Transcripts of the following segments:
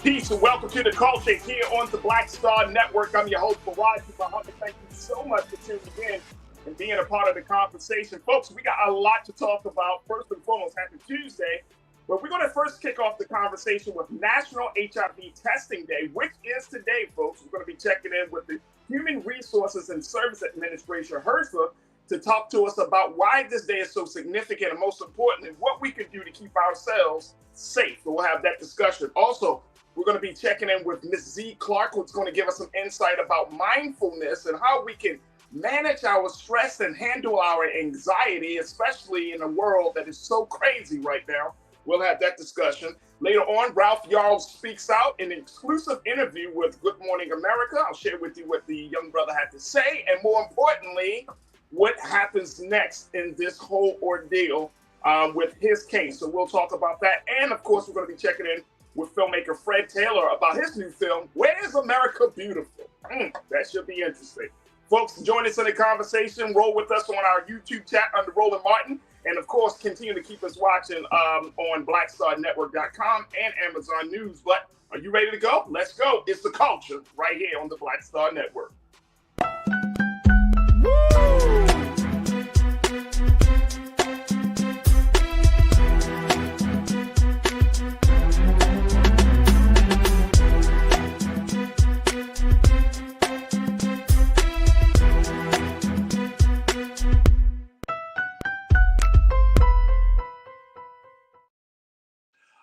Peace and welcome to the culture here on the Black Star Network. I'm your host, Farajii. Thank you so much for tuning in and being a part of the conversation. Folks, we got a lot to talk about. First and foremost, happy Tuesday. But we're going to first kick off the conversation with National HIV Testing Day, which is today, folks. We're going to be checking in with the Human Resources and Service Administration, HRSA, to talk to us about why this day is so significant and, most importantly, what we can do to keep ourselves safe. So we'll have that discussion. Also, we're going to be checking in with Ms. Z Clark, who's going to give us some insight about mindfulness and how we can manage our stress and handle our anxiety, especially in a world that is so crazy right now. We'll have that discussion. Later on, Ralph Yarl speaks out in an exclusive interview with Good Morning America. I'll share with you what the young brother had to say, and more importantly, what happens next in this whole ordeal with his case. So we'll talk about that. And of course, we're going to be checking in with filmmaker Fred Taylor about his new film, Where is America Beautiful? That should be interesting. Folks, join us in the conversation. Roll with us on our YouTube chat under Roland Martin. And of course, continue to keep us watching on BlackStarNetwork.com and Amazon News. But are you ready to go? Let's go. It's the culture right here on the Black Star Network.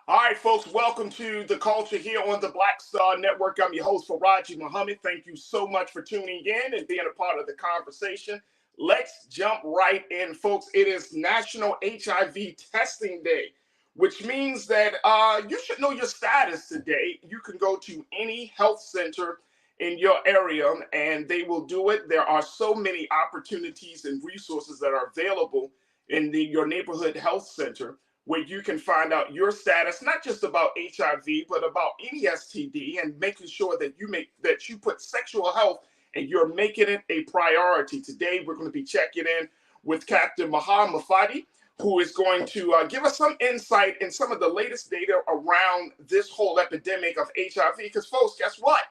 All right, folks, welcome to the culture here on the Black Star Network. I'm your host, Farajii Muhammad. Thank you so much for tuning in and being a part of the conversation. Let's jump right in, folks. It is National HIV Testing Day, which means that you should know your status today. You can go to any health center in your area and they will do it. There are so many opportunities and resources that are available in your neighborhood health center, where you can find out your status, not just about HIV, but about any STD, and making sure that you put sexual health and you're making it a priority. Today, we're going to be checking in with Captain Maha Mufati, who is going to give us some insight in some of the latest data around this whole epidemic of HIV. Because, folks, guess what?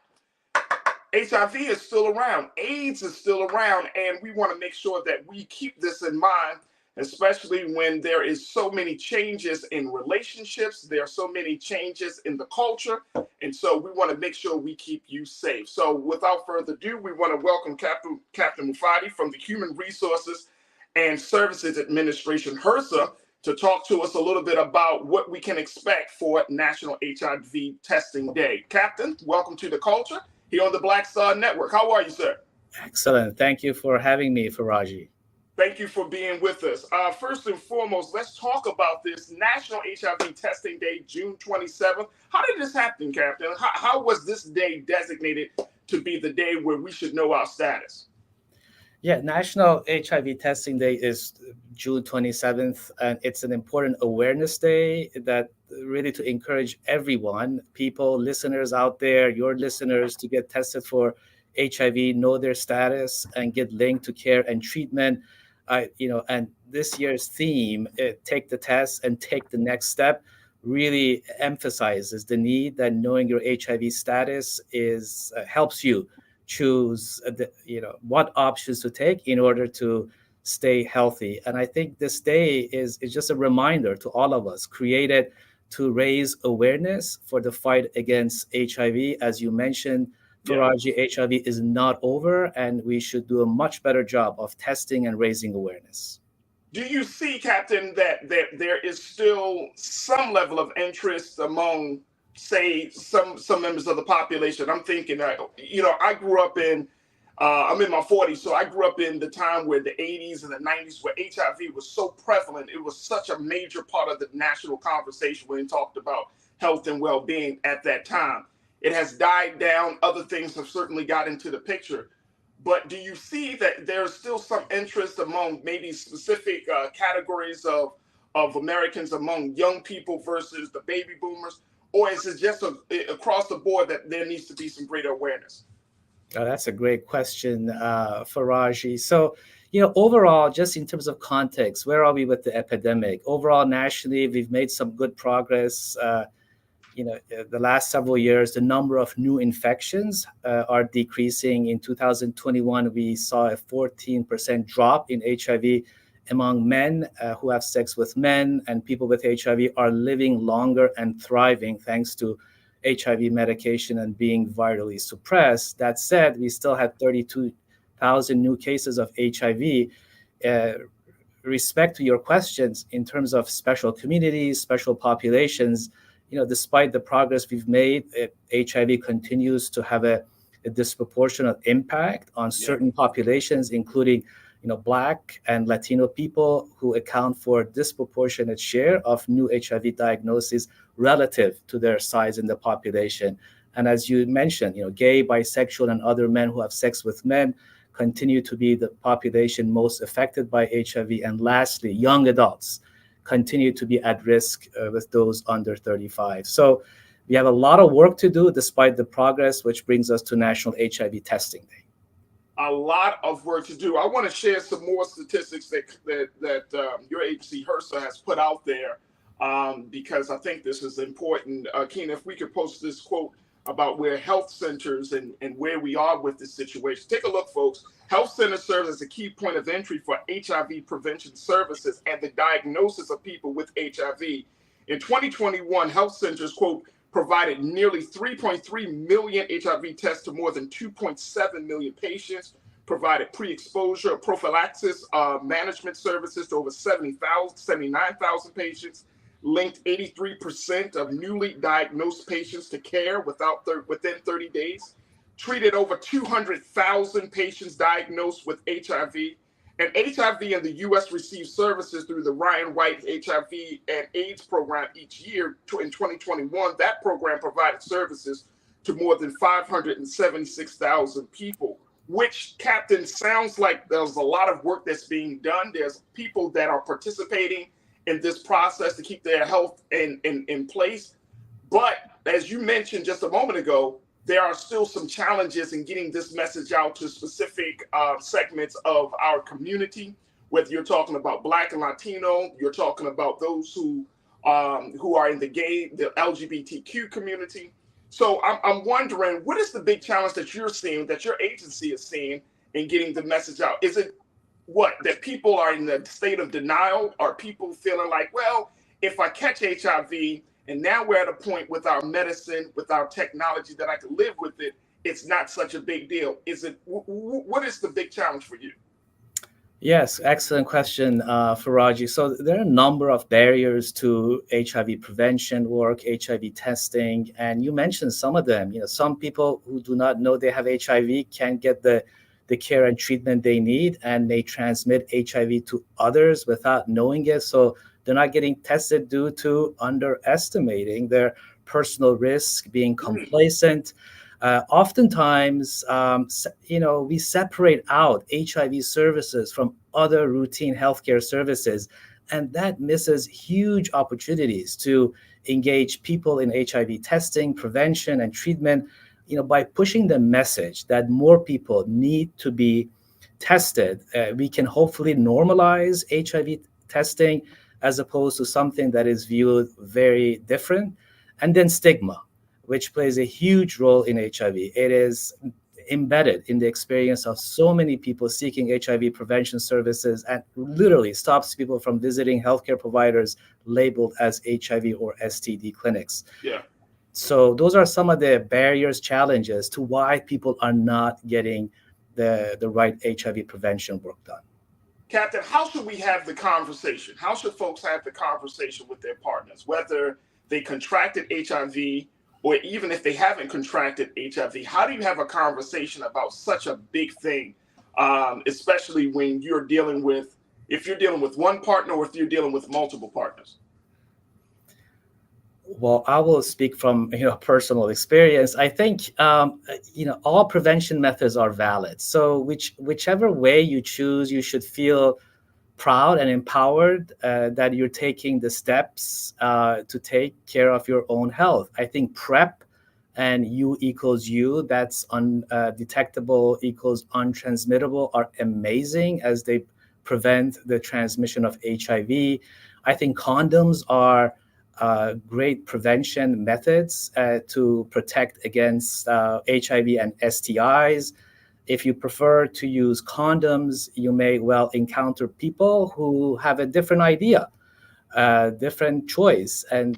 HIV is still around. AIDS is still around, and we want to make sure that we keep this in mind, especially when there is so many changes in relationships. There are so many changes in the culture. And so we want to make sure we keep you safe. So without further ado, we want to welcome Captain Mufati from the Human Resources and Services Administration, HRSA, to talk to us a little bit about what we can expect for National HIV Testing Day. Captain, welcome to the culture here on the Black Star Network. How are you, sir? Excellent. Thank you for having me, Farajii. Thank you for being with us. First and foremost, let's talk about this National HIV Testing Day, June 27th. How did this happen, Captain? How was this day designated to be the day where we should know our status? Yeah, National HIV Testing Day is June 27th, and it's an important awareness day that really to encourage everyone, people, listeners out there, your listeners, to get tested for HIV, know their status, and get linked to care and treatment. And this year's theme, take the test and take the next step, really emphasizes the need that knowing your HIV status helps you choose what options to take in order to stay healthy. And I think this day is just a reminder to all of us, created to raise awareness for the fight against HIV. As you mentioned, Farajii, HIV is not over, and we should do a much better job of testing and raising awareness. Do you see, Captain, that there is still some level of interest among, say, some members of the population? I'm thinking, I grew up in, I'm in my 40s, so I grew up in the time where the 80s and the 90s, where HIV was so prevalent. It was such a major part of the national conversation when we talked about health and well-being at that time. It has died down. Other things have certainly got into the picture. But do you see that there's still some interest among maybe specific categories of Americans, among young people versus the baby boomers? Or is it just across the board that there needs to be some greater awareness? Oh, that's a great question, Farajii. So, overall, just in terms of context, where are we with the epidemic? Overall, nationally, we've made some good progress. the last several years, the number of new infections are decreasing. In 2021, we saw a 14% drop in HIV among men who have sex with men, and people with HIV are living longer and thriving thanks to HIV medication and being virally suppressed. That said, we still had 32,000 new cases of HIV. Respect to your questions in terms of special communities, special populations, despite the progress we've made, HIV continues to have a disproportionate impact on certain populations, including, Black and Latino people, who account for a disproportionate share of new HIV diagnoses relative to their size in the population. And as you mentioned, gay, bisexual, and other men who have sex with men continue to be the population most affected by HIV. And lastly, young adults continue to be at risk with those under 35. So we have a lot of work to do despite the progress, which brings us to National HIV Testing Day. A lot of work to do. I want to share some more statistics that your agency, HRSA, has put out there because I think this is important. Keena, if we could post this quote about where health centers and where we are with this situation. Take a look, folks. Health centers serve as a key point of entry for HIV prevention services and the diagnosis of people with HIV. In 2021, health centers, quote, provided nearly 3.3 million HIV tests to more than 2.7 million patients, provided pre-exposure prophylaxis management services to over 79,000 patients, linked 83% of newly diagnosed patients to care within 30 days, treated over 200,000 patients diagnosed with HIV. And HIV in the U.S. receives services through the Ryan White HIV and AIDS program each year. In 2021, that program provided services to more than 576,000 people, which, Captain, sounds like there's a lot of work that's being done. There's people that are participating in this process to keep their health in place. But as you mentioned just a moment ago, there are still some challenges in getting this message out to specific segments of our community, whether you're talking about Black and Latino, you're talking about those who are in the LGBTQ community. So I'm wondering, what is the big challenge that you're seeing, that your agency is seeing in getting the message out? Is it that people are in the state of denial? Are people feeling like, well, if I catch HIV, and now we're at a point with our medicine, with our technology, that I can live with it, it's not such a big deal? What is the big challenge for you? Yes, excellent question, Farajii. So there are a number of barriers to HIV prevention work, HIV testing, and you mentioned some of them. Some people who do not know they have HIV can't get the care and treatment they need, and they transmit HIV to others without knowing it. So they're not getting tested due to underestimating their personal risk, being complacent. Oftentimes, we separate out HIV services from other routine healthcare services, and that misses huge opportunities to engage people in HIV testing, prevention, and treatment. By pushing the message that more people need to be tested, we can hopefully normalize HIV testing as opposed to something that is viewed very different. And then stigma, which plays a huge role in HIV. It is embedded in the experience of so many people seeking HIV prevention services, and literally stops people from visiting healthcare providers labeled as HIV or STD clinics. Yeah. So those are some of the barriers, challenges to why people are not getting the right HIV prevention work done. Captain, how should we have the conversation? How should folks have the conversation with their partners, whether they contracted HIV or even if they haven't contracted HIV? How do you have a conversation about such a big thing, especially when you're dealing with, if you're dealing with one partner or if you're dealing with multiple partners? Well, I will speak from personal experience. I think all prevention methods are valid. So whichever way you choose, you should feel proud and empowered that you're taking the steps to take care of your own health. I think PrEP and U equals U, that's undetectable equals untransmittable, are amazing as they prevent the transmission of HIV. I think condoms are great prevention methods to protect against HIV and STIs. If you prefer to use condoms, you may well encounter people who have a different idea, different choice, and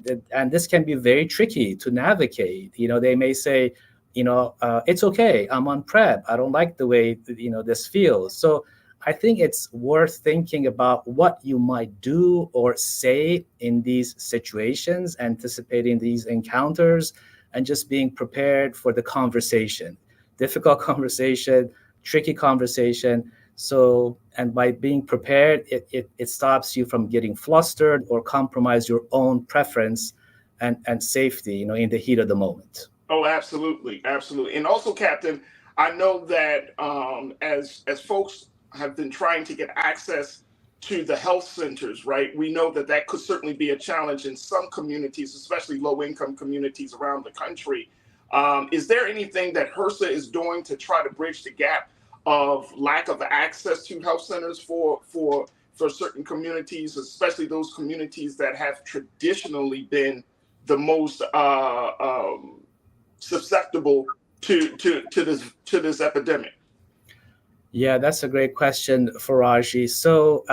this can be very tricky to navigate. They may say, it's okay, I'm on PrEP, I don't like the way this feels. So I think it's worth thinking about what you might do or say in these situations, anticipating these encounters, and just being prepared for the conversation. Difficult conversation, tricky conversation. So, and by being prepared, it stops you from getting flustered or compromise your own preference and safety, in the heat of the moment. Oh, absolutely, absolutely. And also, Captain, I know that as folks have been trying to get access to the health centers, right? We know that that could certainly be a challenge in some communities, especially low-income communities around the country. Is there anything that HRSA is doing to try to bridge the gap of lack of access to health centers for certain communities, especially those communities that have traditionally been the most susceptible to this epidemic? Yeah, that's a great question, Farajii. So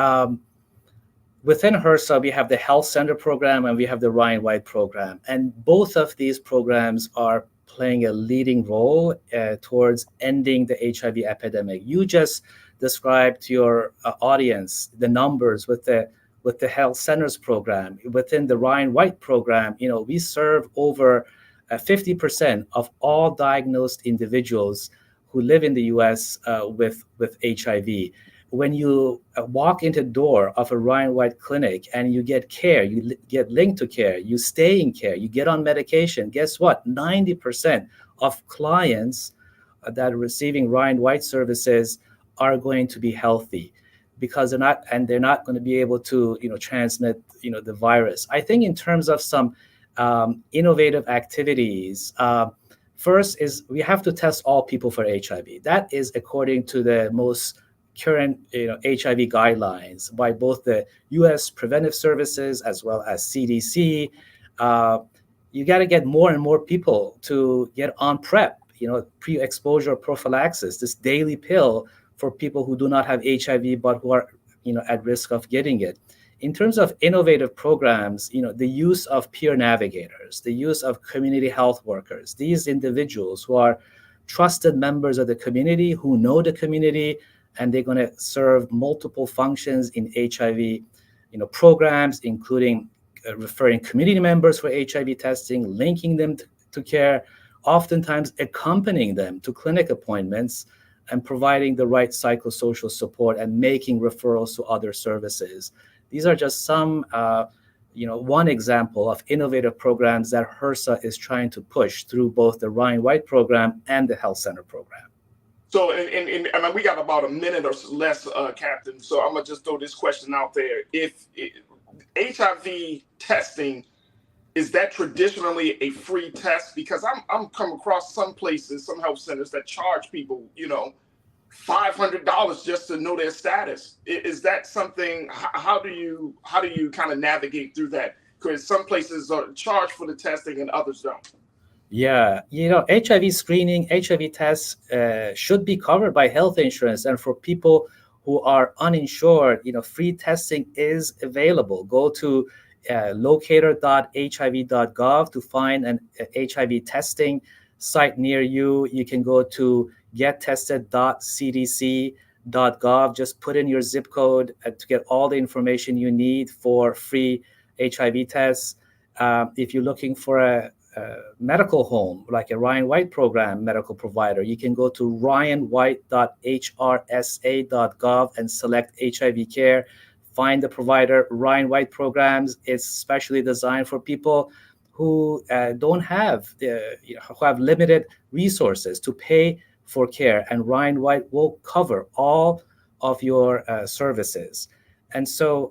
within HRSA, we have the Health Center program and we have the Ryan White program. And both of these programs are playing a leading role towards ending the HIV epidemic. You just described to your audience the numbers with the Health Centers program. Within the Ryan White program, we serve over 50% of all diagnosed individuals who live in the U.S. With HIV. When you walk into the door of a Ryan White clinic and you get care, you get linked to care, you stay in care, you get on medication, guess what? 90% of clients that are receiving Ryan White services are going to be healthy because they're not going to be able to, transmit, the virus. I think in terms of some innovative activities, first is we have to test all people for HIV. That is according to the most current HIV guidelines by both the U.S. Preventive Services as well as CDC. You got to get more and more people to get on PrEP, pre-exposure prophylaxis, this daily pill for people who do not have HIV but who are at risk of getting it. In terms of innovative programs, the use of peer navigators, the use of community health workers, these individuals who are trusted members of the community, who know the community, and they're going to serve multiple functions in HIV, programs, including referring community members for HIV testing, linking them to care, oftentimes accompanying them to clinic appointments, and providing the right psychosocial support and making referrals to other services. These are just some, one example of innovative programs that HRSA is trying to push through both the Ryan White program and the Health Center program. So, and we got about a minute or less, Captain. So I'm gonna just throw this question out there: if HIV testing, is that traditionally a free test? Because I'm come across some places, some health centers that charge people, $500 just to know their status. Is that something? How do you kind of navigate through that? Because some places are charged for the testing and others don't. Yeah, HIV screening, HIV tests should be covered by health insurance. And for people who are uninsured, free testing is available. Go to locator.hiv.gov to find an HIV testing site near you. You can go to gettested.cdc.gov. Just put in your zip code to get all the information you need for free HIV tests. If you're looking for a medical home, like a Ryan White program medical provider, you can go to ryanwhite.hrsa.gov and select HIV care. Find the provider. Ryan White programs is specially designed for people who don't have, who have limited resources to pay for care, and Ryan White will cover all of your services. And so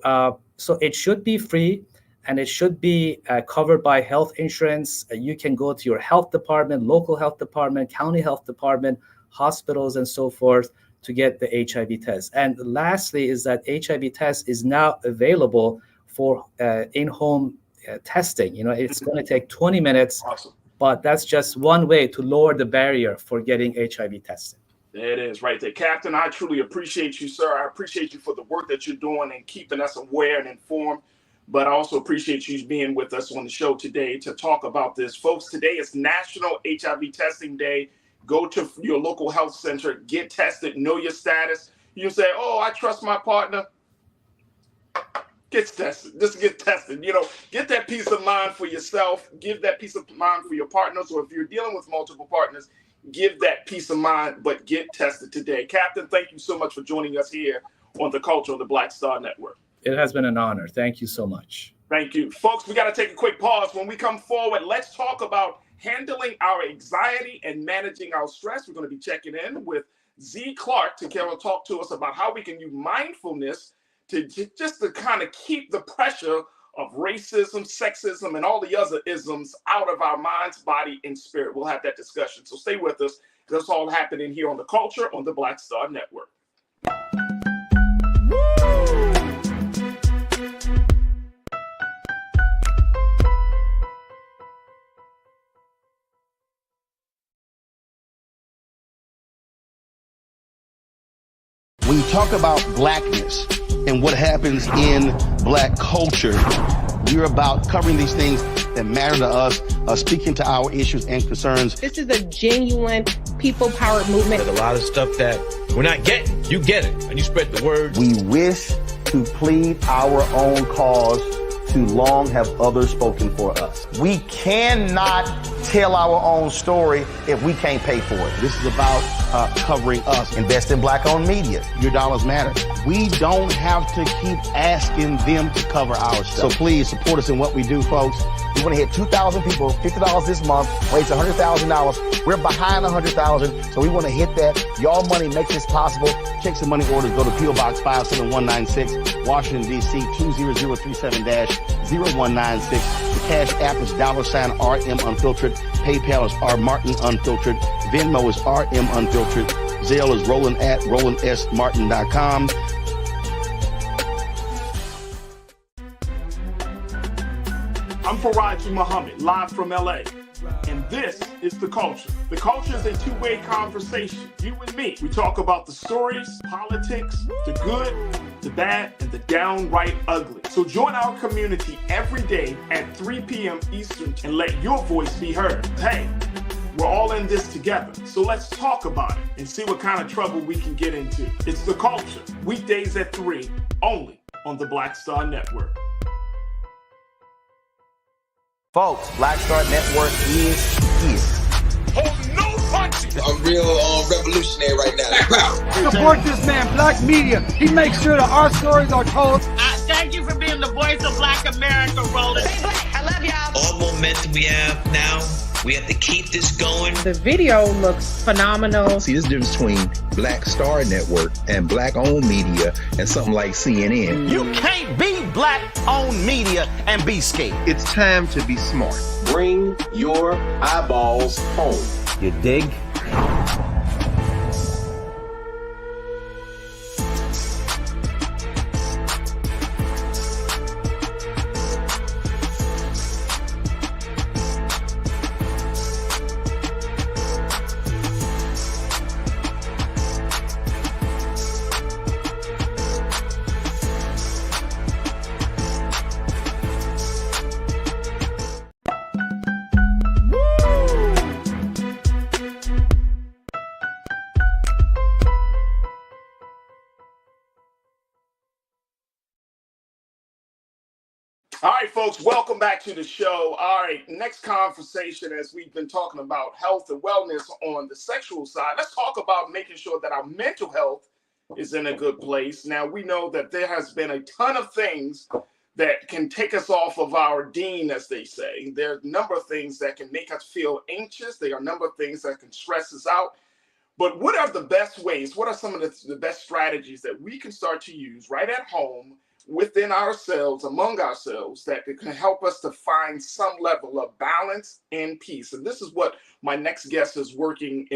it should be free. And it should be covered by health insurance. You can go to your health department, local health department, county health department, hospitals, and so forth to get the HIV test. And lastly is that HIV test is now available for in-home testing. It's going to take 20 minutes, Awesome. but that's just one way to lower the barrier for getting HIV tested. There it is right there. Captain, I truly appreciate you, sir. I appreciate you for the work that you're doing and keeping us aware and informed. But I also appreciate you being with us on the show today to talk about this. Folks, today is National HIV Testing Day. Go to your local health center, get tested, know your status. You say, oh, I trust my partner. Get tested. Just get tested. Get that peace of mind for yourself. Give that peace of mind for your partners. Or if you're dealing with multiple partners, give that peace of mind, but get tested today. Captain, thank you so much for joining us here on the Culture of the Black Star Network. It has been an honor. Thank you so much. Thank you. Folks, we got to take a quick pause. When we come forward, let's talk about handling our anxiety and managing our stress. We're going to be checking in with Z Clark to talk to us about how we can use mindfulness to kind of keep the pressure of racism, sexism, and all the other isms out of our minds, body, and spirit. We'll have that discussion. So stay with us. That's all happening here on the Culture on the Black Star Network. When you talk about blackness and what happens in black culture, we're about covering these things that matter to us, speaking to our issues and concerns. This is a genuine people-powered movement. There's a lot of stuff that we're not getting. You get it, and you spread the word. We wish to plead our own cause. Too long have others spoken for us. We cannot tell our own story if we can't pay for it. This is about covering us. Invest in black-owned media. Your dollars matter. We don't have to keep asking them to cover our stuff. So please support us in what we do, folks. We want to hit 2,000 people, $50 this month, raise $100,000. We're behind 100,000, so we want to hit that. Y'all money makes this possible. Check some money orders. Go to P.O. Box 57196, Washington, D.C. 20037-0196. The Cash App is $RM Unfiltered. PayPal is R Martin Unfiltered. Venmo is RM Unfiltered. Zelle is Roland at RolandSMartin.com. I'm Farajii Muhammad, live from LA. And this is The Culture. The Culture is a two-way conversation. You and me. We talk about the stories, politics, the good, the bad, and the downright ugly. So join our community every day at 3 p.m. Eastern and let your voice be heard. Hey, we're all in this together. So let's talk about it and see what kind of trouble we can get into. It's The Culture. Weekdays at 3, only on the Black Star Network. Folks, Black Star Network is here. Oh, no punches! I'm real revolutionary right now. Support this man, Black Media. He makes sure that our stories are told. Thank you for being the voice of Black America, Roland. I love y'all. All momentum we have now, we have to keep this going. The video looks phenomenal. See, this difference between Black Star Network and black-owned media and something like CNN. You can't be black-owned media and be scared. It's time to be smart. Bring your eyeballs home. You dig? All right, folks, welcome back to the show. All right, next conversation, as we've been talking about health and wellness on the sexual side, let's talk about making sure that our mental health is in a good place. Now, we know that there has been a ton of things that can take us off of our dean, as they say. There are a number of things that can make us feel anxious. There are a number of things that can stress us out. But what are the best ways? What are some of the best strategies that we can start to use right at home, within ourselves, among ourselves, that can help us to find some level of balance and peace? And this is what my next guest is working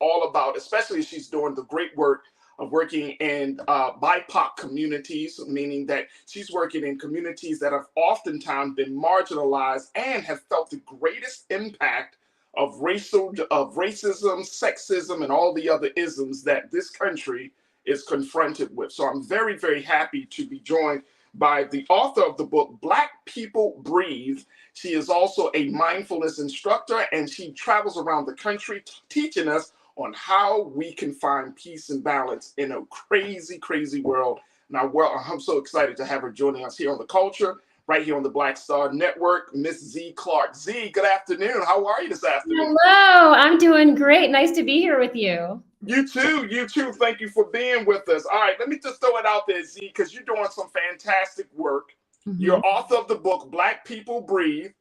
all about, especially as she's doing the great work of working in BIPOC communities, meaning that she's working in communities that have oftentimes been marginalized and have felt the greatest impact of racism, sexism, and all the other isms that this country is confronted with. So I'm very, very happy to be joined by the author of the book, Black People Breathe. She is also a mindfulness instructor, and she travels around the country teaching us on how we can find peace and balance in a crazy, crazy world. Now, I'm so excited to have her joining us here on The Culture, right here on the Black Star Network, Miss Z Clark. Z, good afternoon. How are you this afternoon? Hello, I'm doing great. Nice to be here with you. You too. Thank you for being with us. All right, let me just throw it out there, Z, because you're doing some fantastic work. Mm-hmm. You're author of the book, Black People Breathe.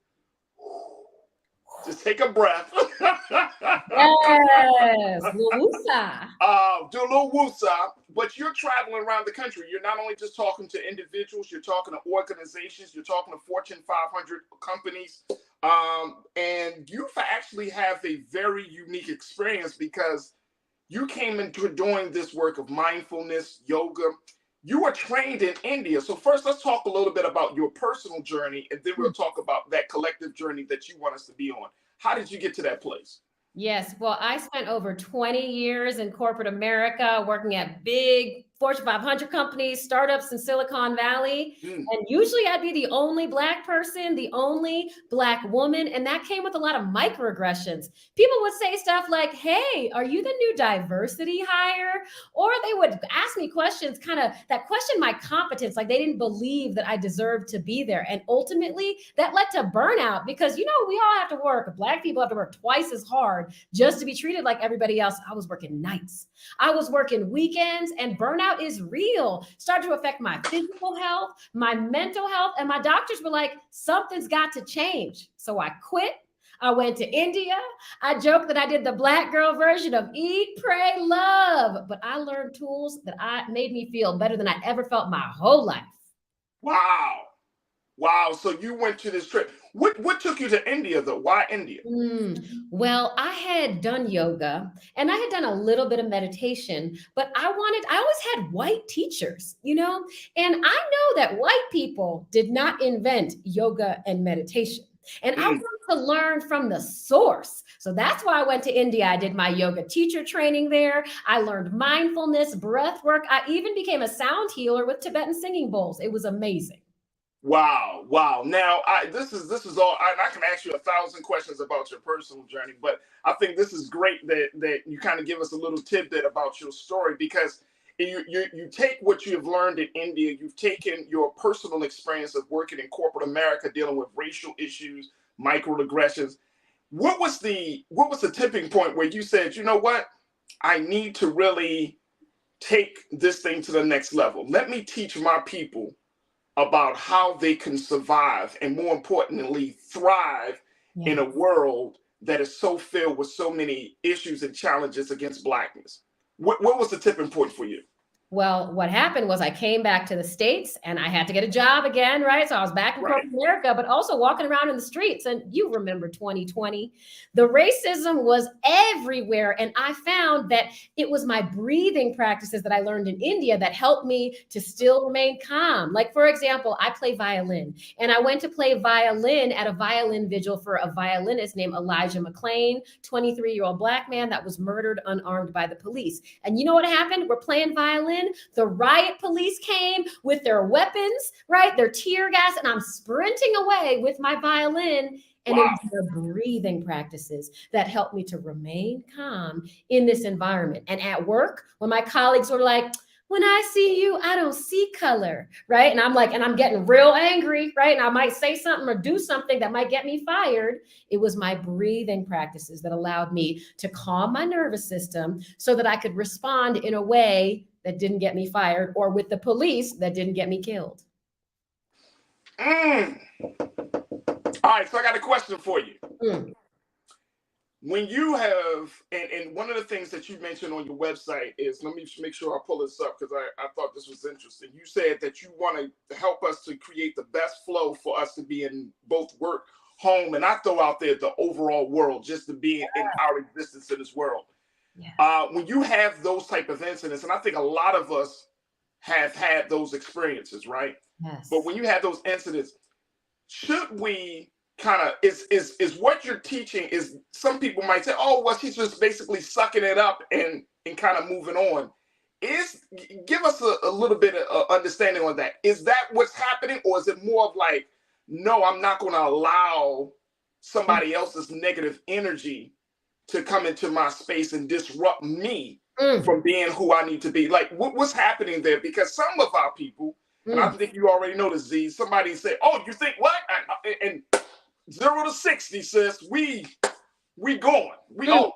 Just take a breath. Yes, Wusa. Do a little woosah, but you're traveling around the country. You're not only just talking to individuals, you're talking to organizations, you're talking to Fortune 500 companies, and you actually have a very unique experience because you came into doing this work of mindfulness, yoga. You were trained in India. So first, let's talk a little bit about your personal journey, and then we'll talk about that collective journey that you want us to be on. How did you get to that place? Yes, well, I spent over 20 years in corporate America working at big Fortune 500 companies, startups in Silicon Valley. And usually I'd be the only Black person, the only Black woman. And that came with a lot of microaggressions. People would say stuff like, hey, are you the new diversity hire? Or they would ask me questions that questioned my competence. Like they didn't believe that I deserved to be there. And ultimately that led to burnout because, we all have to work. Black people have to work twice as hard just to be treated like everybody else. I was working nights. I was working weekends, and burnout is real. Started to affect my physical health, my mental health, and my doctors were like, something's got to change. So I quit. I went to India. I joked that I did the Black girl version of eat, pray, love, but I learned tools that made me feel better than I ever felt my whole life. Wow. So you went to this trip. What took you to India though? Why India? Well, I had done yoga and I had done a little bit of meditation, but I always had white teachers, and I know that white people did not invent yoga and meditation. And I wanted to learn from the source. So that's why I went to India. I did my yoga teacher training there. I learned mindfulness, breath work. I even became a sound healer with Tibetan singing bowls. It was amazing. Wow. Now, this is all, and I can ask you 1,000 questions about your personal journey, but I think this is great that you kind of give us a little tidbit about your story because you take what you have learned in India, you've taken your personal experience of working in corporate America, dealing with racial issues, microaggressions. What was the tipping point where you said, you know what, I need to really take this thing to the next level. Let me teach my people about how they can survive and, more importantly, thrive in a world that is so filled with so many issues and challenges against Blackness. What was the tipping point for you? Well, what happened was I came back to the States and I had to get a job again, right? So I was back in corporate America, but also walking around in the streets. And you remember 2020, the racism was everywhere. And I found that it was my breathing practices that I learned in India that helped me to still remain calm. Like, for example, I play violin and I went to play violin at a violin vigil for a violinist named Elijah McClain, 23-year-old Black man that was murdered unarmed by the police. And you know what happened? We're playing violin. The riot police came with their weapons, right? Their tear gas, and I'm sprinting away with my violin. And it was the breathing practices that helped me to remain calm in this environment. And at work, when my colleagues were like, when I see you, I don't see color, right? And I'm like, and I'm getting real angry, right? And I might say something or do something that might get me fired. It was my breathing practices that allowed me to calm my nervous system so that I could respond in a way that didn't get me fired, or with the police that didn't get me killed. All right, so I got a question for you. When you have, and one of the things that you mentioned on your website is, let me make sure I pull this up because I thought this was interesting. You said that you want to help us to create the best flow for us to be in both work, home, and I throw out there the overall world, just to be in our existence in this world. When you have those type of incidents, and I think a lot of us have had those experiences, right? Yes. But when you have those incidents, should we kind of is what you're teaching is, some people might say, oh, well, she's just basically sucking it up and kind of moving on. Give us a little bit of understanding on that. Is that what's happening, or is it more of like, no, I'm not going to allow somebody else's negative energy to come into my space and disrupt me from being who I need to be? Like, what's happening there? Because some of our people, and I think you already know this, Z, somebody say, oh, you think what? And 0 to 60 says, we going. We off.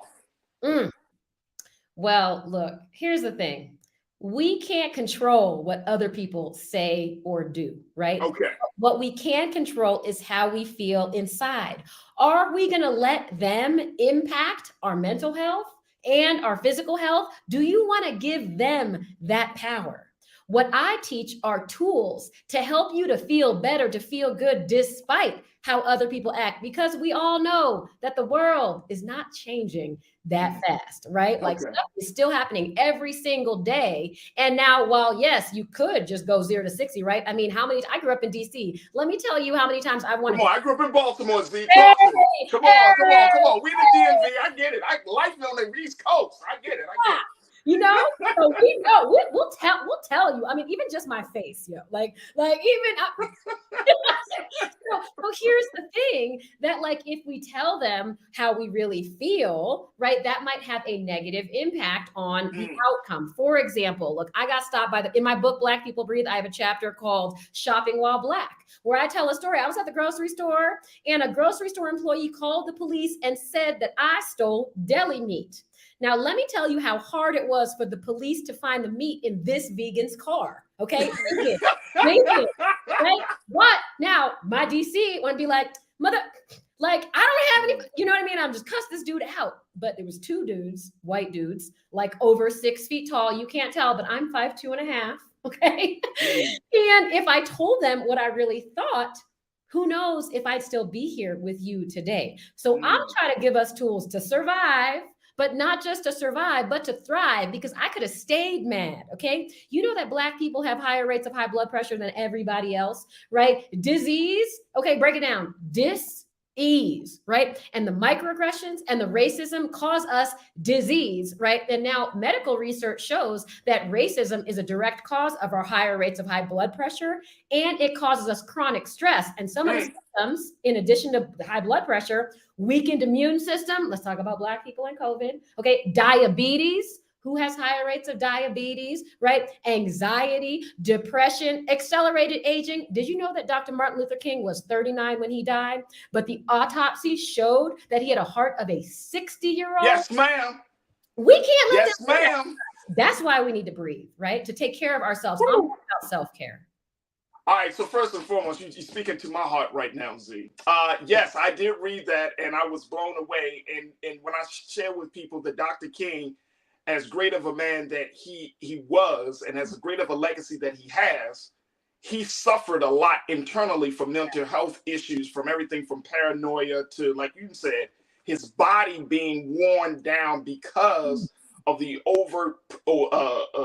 Well, look, here's the thing. We can't control what other people say or do, right? Okay. What we can control is how we feel inside. Are we going to let them impact our mental health and our physical health? Do you want to give them that power? What I teach are tools to help you to feel better, to feel good, despite how other people act, because we all know that the world is not changing that fast, right? Like stuff is still happening every single day. And now, while yes, you could just go 0 to 60, right? I mean, I grew up in DC. Let me tell you how many times I wanted. Come on, I grew up in Baltimore, Z. Hey, come on. We the DMV. I get it. Life on the East Coast. I get it. You know, so we know we'll tell you. I mean, even just my face, like even. So here's the thing, that like if we tell them how we really feel, right, that might have a negative impact on the outcome. For example, look, I got stopped in my book, Black People Breathe, I have a chapter called Shopping While Black, where I tell a story. I was at the grocery store and a grocery store employee called the police and said that I stole deli meat. Now, let me tell you how hard it was for the police to find the meat in this vegan's car. Okay. They did, right? But now my DC would be like, mother, like, I don't have any, you know what I mean? I'm just cuss this dude out. But there was 2 dudes, white dudes, like over 6 feet tall. You can't tell, but I'm 5'2.5". Okay. And if I told them what I really thought, who knows if I'd still be here with you today. So I'm trying to give us tools to survive, but not just to survive, but to thrive, because I could have stayed mad, okay? You know that Black people have higher rates of high blood pressure than everybody else, right? Disease, okay, break it down. Dis-ease, right? And the microaggressions and the racism cause us disease, right? And now medical research shows that racism is a direct cause of our higher rates of high blood pressure, and it causes us chronic stress. And some of the symptoms, in addition to high blood pressure, weakened immune system. Let's talk about Black people and COVID. Okay. Diabetes. Who has higher rates of diabetes, right? Anxiety, depression, accelerated aging. Did you know that Dr. Martin Luther King was 39 when he died? But the autopsy showed that he had a heart of a 60-year-old. Yes, ma'am. We can't let this ma'am. That's why we need to breathe, right? To take care of ourselves. I'm about self-care. All right, so first and foremost, you're speaking to my heart right now, Z. Yes, I did read that, and I was blown away. And when I share with people that Dr. King, as great of a man that he was, and as great of a legacy that he has, he suffered a lot internally from mental health issues, from everything from paranoia to, like you said, his body being worn down because of the overt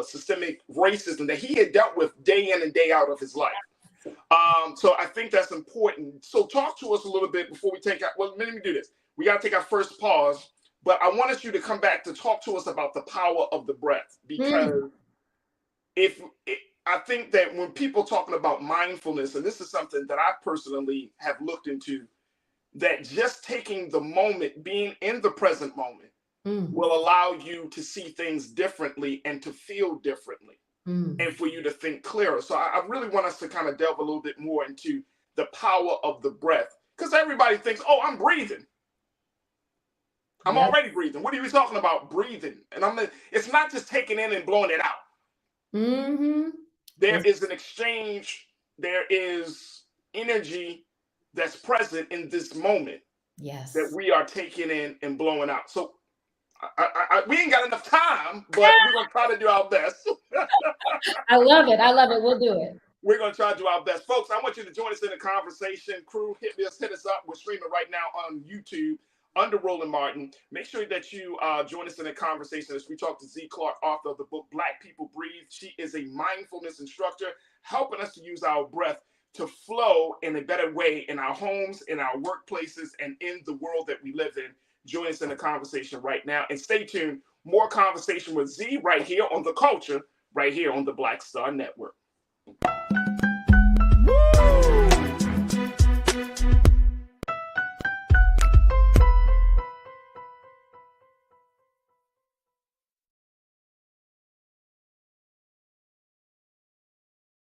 systemic racism that he had dealt with day in and day out of his life. So I think that's important. So talk to us a little bit before we take out, well, let me do this. We got to take our first pause, but I wanted you to come back to talk to us about the power of the breath, because I think that when people talking about mindfulness, and this is something that I personally have looked into, that just taking the moment, being in the present moment, will allow you to see things differently and to feel differently, and for you to think clearer. So I really want us to kind of delve a little bit more into the power of the breath, because everybody thinks, oh, I'm breathing. I'm already breathing. What are you talking about breathing? And it's not just taking in and blowing it out. There is an exchange. There is energy that's present in this moment that we are taking in and blowing out. So we ain't got enough time, but we're going to try to do our best. I love it. We'll do it. We're going to try to do our best. Folks, I want you to join us in the conversation. Crew, hit us up. We're streaming right now on YouTube. under Roland Martin. Make sure that you join us in a conversation as we talk to Z Clark, author of the book Black People Breathe. She is a mindfulness instructor, helping us to use our breath to flow in a better way in our homes, in our workplaces, and in the world that we live in. Join us in the conversation right now. And stay tuned. More conversation with Z right here on The Culture, right here on the Black Star Network.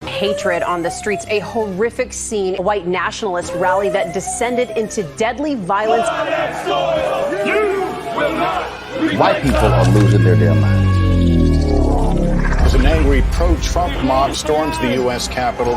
Hatred on the streets, a horrific scene, a white nationalist rally that descended into deadly violence. White people are losing their damn minds. As an angry pro-Trump mob storms the U.S. Capitol,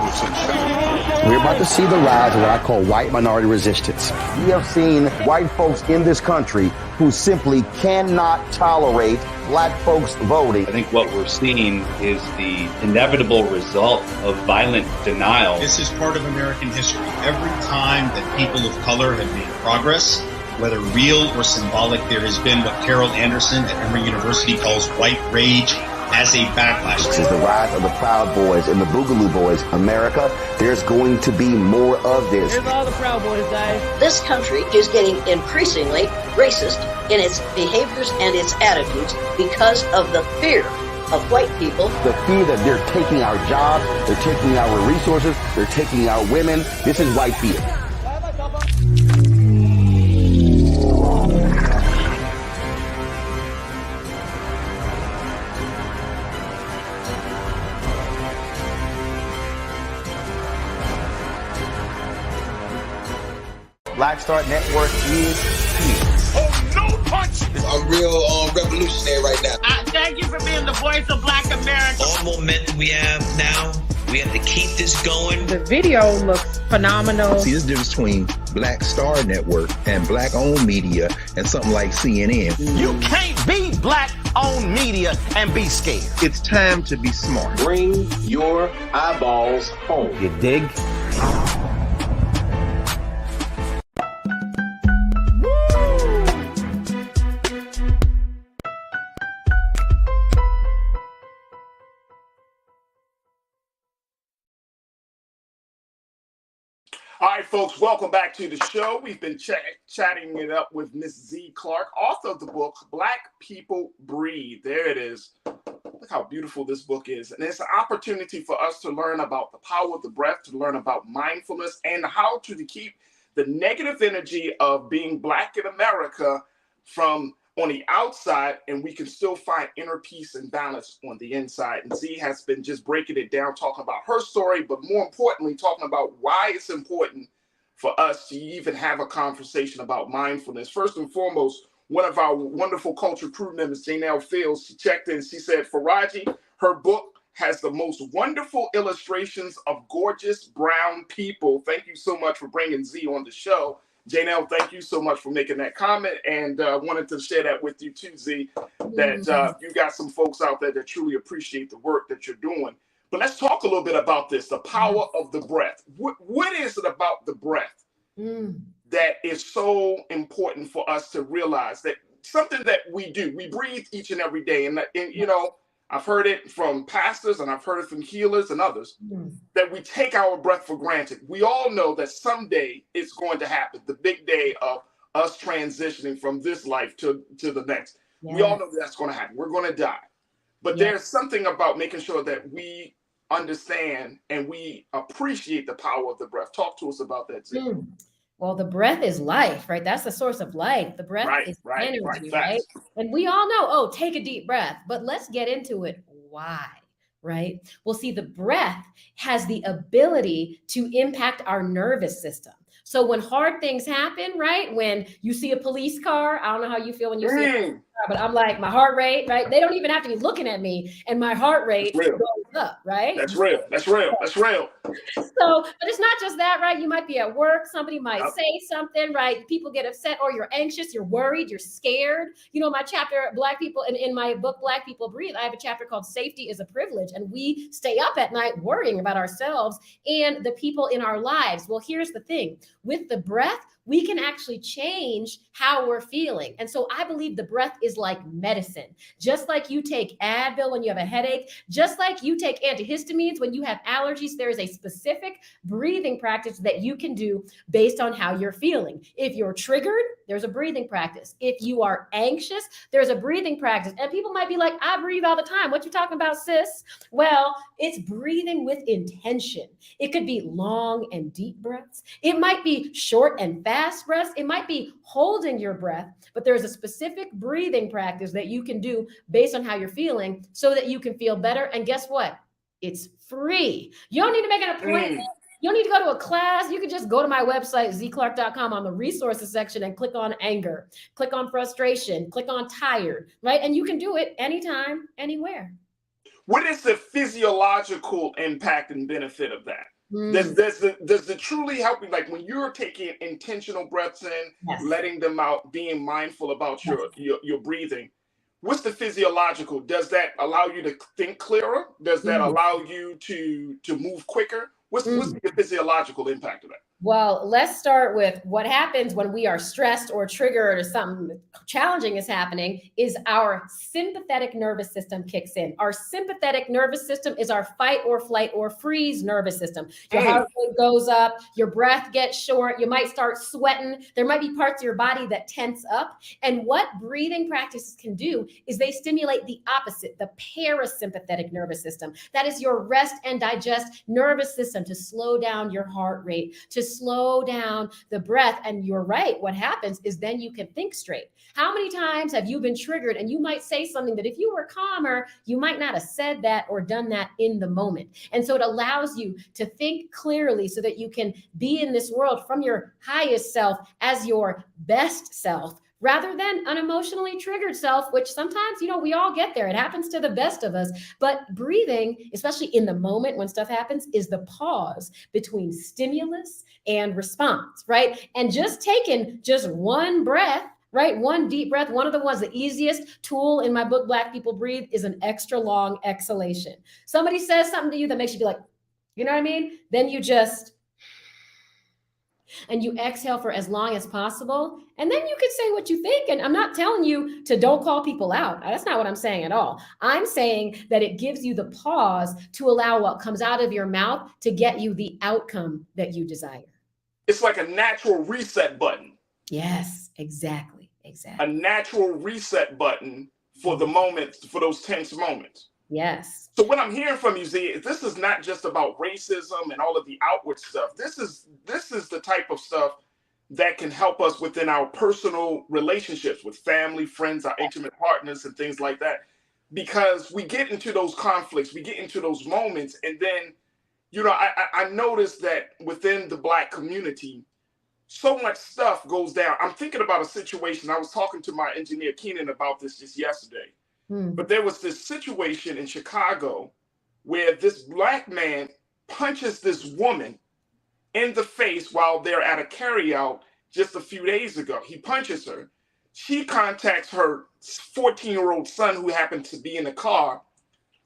we're about to see the rise of what I call white minority resistance. We have seen white folks in this country who simply cannot tolerate black folks voting. I think what we're seeing is the inevitable result of violent denial. This is part of American history. Every time that people of color have made progress, whether real or symbolic, there has been what Carol Anderson at Emory University calls white rage as a backlash. This is the rise of the Proud Boys and the Boogaloo Boys. America, there's going to be more of this. Here's all the Proud Boys, guys. This country is getting increasingly racist in its behaviors and its attitudes because of the fear of white people. The fear that they're taking our jobs, they're taking our resources, they're taking our women. This is white fear. Black Star Network is here. Oh, no punch! I'm real revolutionary right now. Thank you for being the voice of Black America. All momentum we have now, we have to keep this going. The video looks phenomenal. See, there's a difference between Black Star Network and black-owned media and something like CNN. You can't be black-owned media and be scared. It's time to be smart. Bring your eyeballs home. You dig? All right, folks, welcome back to the show. We've been chatting it up with Miss Z Clark, author of the book, Black People Breathe. There it is. Look how beautiful this book is. And it's an opportunity for us to learn about the power of the breath, to learn about mindfulness, and how to keep the negative energy of being Black in America from on the outside, and we can still find inner peace and balance on the inside. And Z has been just breaking it down, talking about her story, but more importantly, talking about why it's important for us to even have a conversation about mindfulness. First and foremost, one of our wonderful culture crew members, Janelle Fields, she checked in. She said, Farajii, her book has the most wonderful illustrations of gorgeous brown people. Thank you so much for bringing Z on the show. Janelle, thank you so much for making that comment, and wanted to share that with you too, Z, that you got some folks out there that truly appreciate the work that you're doing. But let's talk a little bit about this, the power of the breath. What is it about the breath that is so important for us to realize that something that we do, we breathe each and every day, and you know, I've heard it from pastors and I've heard it from healers and others that we take our breath for granted. We all know that someday it's going to happen, the big day of us transitioning from this life to the next. Yes. We all know that's going to happen. We're going to die. But there's something about making sure that we understand and we appreciate the power of the breath. Talk to us about that, Z. Well, the breath is life, right? That's the source of life. The breath is energy, right? And we all know, oh, take a deep breath, but let's get into it. Why, right? Well, see, the breath has the ability to impact our nervous system. So when hard things happen, right? When you see a police car, I don't know how you feel when you see a police but I'm like, my heart rate, right? They don't even have to be looking at me, and my heart rate goes up, right? That's real. That's real. That's real. So, but it's not just that, right? You might be at work, somebody might say something, right? People get upset, or you're anxious, you're worried, you're scared. You know, my chapter, Black People, in my book, Black People Breathe, I have a chapter called Safety is a Privilege, and we stay up at night worrying about ourselves and the people in our lives. Well, here's the thing. With the breath, we can actually change how we're feeling. And so I believe the breath is like medicine. Just like you take Advil when you have a headache, just like you take antihistamines when you have allergies, there is a specific breathing practice that you can do based on how you're feeling. If you're triggered, there's a breathing practice. If you are anxious, there's a breathing practice. And people might be like, I breathe all the time. What you talking about, sis? Well, it's breathing with intention. It could be long and deep breaths. It might be short and fast breaths. It might be holding your breath, but there's a specific breathing practice that you can do based on how you're feeling so that you can feel better. And guess what? It's free. You don't need to make an appointment. You don't need to go to a class. You can just go to my website, zclark.com, on the resources section and click on anger, click on frustration, click on tired, right? And you can do it anytime, anywhere. What is the physiological impact and benefit of that? Does it truly help you? Like when you're taking intentional breaths in, letting them out, being mindful about your breathing, what's the physiological? Does that allow you to think clearer? Does that allow you to move quicker? What's the physiological impact of that? Well, let's start with what happens when we are stressed or triggered or something challenging is happening is our sympathetic nervous system kicks in. Our sympathetic nervous system is our fight or flight or freeze nervous system. Your heart rate goes up, your breath gets short, you might start sweating. There might be parts of your body that tense up. And what breathing practices can do is they stimulate the opposite, the parasympathetic nervous system. That is your rest and digest nervous system to slow down your heart rate, to slow down the breath. And you're right. What happens is then you can think straight. How many times have you been triggered and you might say something that if you were calmer, you might not have said that or done that in the moment. And so it allows you to think clearly so that you can be in this world from your highest self as your best self, rather than an emotionally triggered self, which sometimes, you know, we all get there. It happens to the best of us. But breathing, especially in the moment when stuff happens, is the pause between stimulus and response, right? And just taking just one breath, right? One deep breath, one of the ones, the easiest tool in my book, Black People Breathe, is an extra long exhalation. Somebody says something to you that makes you be like, you know what I mean? Then you just... and you exhale for as long as possible. And then you can say what you think. And I'm not telling you to don't call people out. That's not what I'm saying at all. I'm saying that it gives you the pause to allow what comes out of your mouth to get you the outcome that you desire. It's like a natural reset button. Yes, exactly. Exactly. A natural reset button for the moments, for those tense moments. Yes. So what I'm hearing from you, Z, is this is not just about racism and all of the outward stuff. This is the type of stuff that can help us within our personal relationships with family, friends, our intimate partners, and things like that. Because we get into those conflicts, we get into those moments, and then, you know, I noticed that within the Black community, so much stuff goes down. I'm thinking about a situation. I was talking to my engineer, Keenan, about this just yesterday. But there was this situation in Chicago where this Black man punches this woman in the face while they're at a carryout just a few days ago. He punches her. She contacts her 14-year-old son who happened to be in the car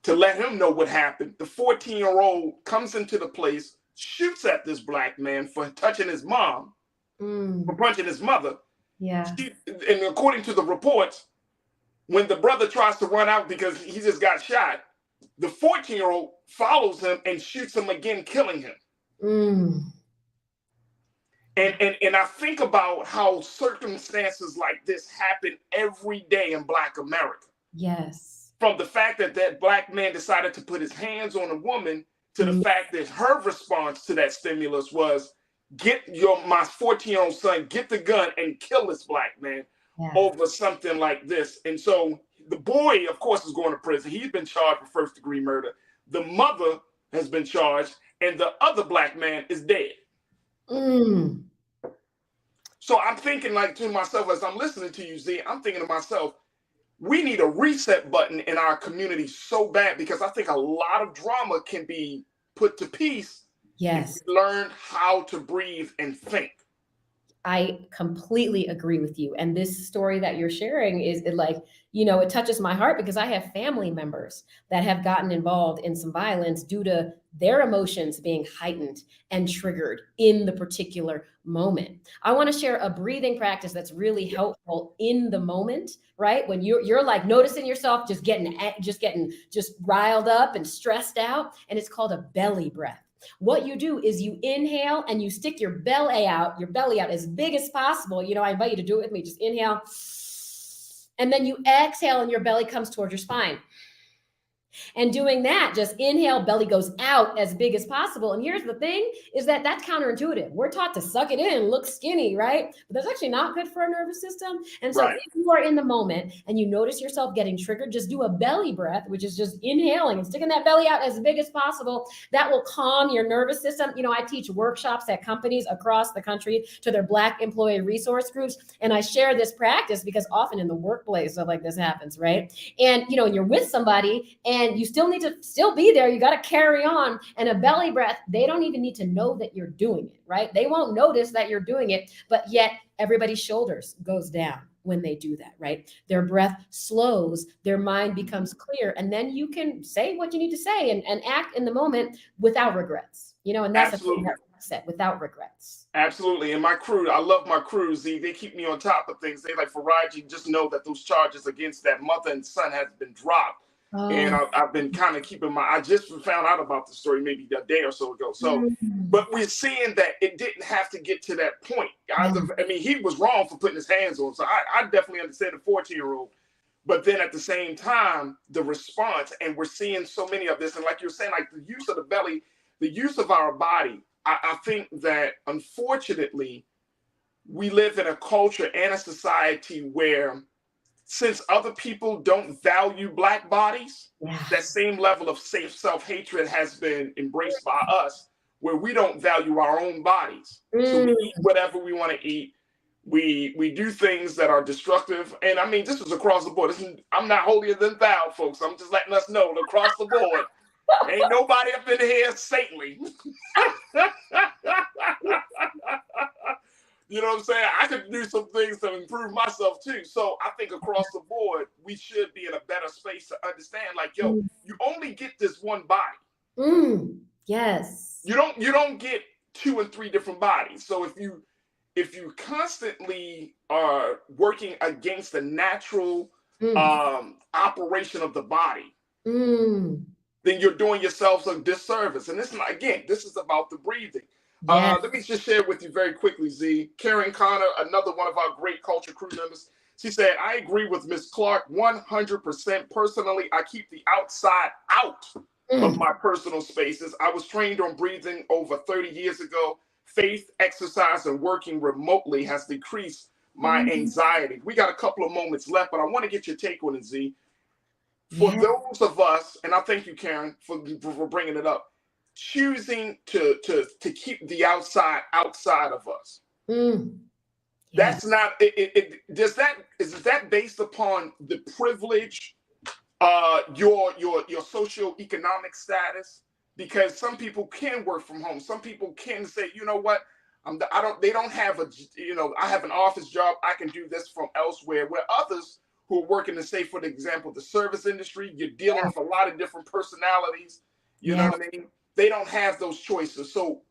to let him know what happened. The 14-year-old comes into the place, shoots at this Black man for touching his mom, for punching his mother. Yeah. And according to the reports, when the brother tries to run out because he just got shot, the 14-year-old follows him and shoots him again, killing him. And I think about how circumstances like this happen every day in Black America. Yes. From the fact that that Black man decided to put his hands on a woman to the fact that her response to that stimulus was, my 14-year-old son, get the gun and kill this Black man. Over something like this. And so the boy, of course, is going to prison. He's been charged for first-degree murder. The mother has been charged, and the other Black man is dead. So I'm thinking, like, to myself, as I'm listening to you, Z, I'm thinking to myself, we need a reset button in our community so bad, because I think a lot of drama can be put to peace. Yes. If we learn how to breathe and think. I completely agree with you. And this story that you're sharing is like, you know, it touches my heart because I have family members that have gotten involved in some violence due to their emotions being heightened and triggered in the particular moment. I want to share a breathing practice that's really helpful in the moment, right? When you're like noticing yourself just getting riled up and stressed out, and it's called a belly breath. What you do is you inhale and you stick your belly out as big as possible. You know, I invite you to do it with me. Just inhale. And then you exhale and your belly comes towards your spine. And doing that, just inhale, belly goes out as big as possible. And here's the thing is that that's counterintuitive. We're taught to suck it in, look skinny, right? But that's actually not good for our nervous system. And so if you are in the moment and you notice yourself getting triggered, just do a belly breath, which is just inhaling and sticking that belly out as big as possible. That will calm your nervous system. You know, I teach workshops at companies across the country to their Black employee resource groups. And I share this practice because often in the workplace, stuff like this happens, right? And, you know, you're with somebody and you still need to be there. You got to carry on. And a belly breath, they don't even need to know that you're doing it, right? They won't notice that you're doing it, but yet everybody's shoulders goes down when they do that, right? Their breath slows, their mind becomes clear, and then you can say what you need to say and act in the moment without regrets, you know, and that's Absolutely. a set without regrets. Absolutely. And my crew, I love my crew, Z. They keep me on top of things. They like, Farajii, just know that those charges against that mother and son has been dropped. And I've been kind of keeping I just found out about the story maybe a day or so ago. So, but we're seeing that it didn't have to get to that point. I mean, he was wrong for putting his hands on. So I definitely understand the 14-year-old. But then at the same time, the response, and we're seeing so many of this. And like you're saying, like the use of the belly, the use of our body, I think that unfortunately, we live in a culture and a society where, since other people don't value Black bodies, that same level of self-hatred has been embraced by us, where we don't value our own bodies. So we eat whatever we want to eat. We do things that are destructive. And I mean, this is across the board. I'm not holier than thou, folks. I'm just letting us know across the board. Ain't nobody up in here saintly. You know what I'm saying? I could do some things to improve myself too. So I think across the board, we should be in a better space to understand, like, yo, you only get this one body. Yes. You don't get 2 and 3 different bodies. So if you constantly are working against the natural operation of the body, then you're doing yourselves a disservice. And this is about the breathing. Yes. Let me just share with you very quickly, Z. Karen Connor, another one of our great culture crew members, she said, I agree with Ms. Clark 100%. Personally, I keep the outside out of my personal spaces. I was trained on breathing over 30 years ago. Faith, exercise, and working remotely has decreased my anxiety. We got a couple of moments left, but I want to get your take on it, Z. For those of us, and I thank you, Karen, for bringing it up, choosing to keep the outside of us. That's not is that based upon the privilege, your socioeconomic status? Because some people can work from home. Some people can say, you know what, they don't have I have an office job, I can do this from elsewhere. Where others who are working in, say, for example, the service industry, you're dealing with a lot of different personalities. You know what I mean? They don't have those choices. So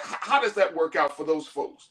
how does that work out for those folks?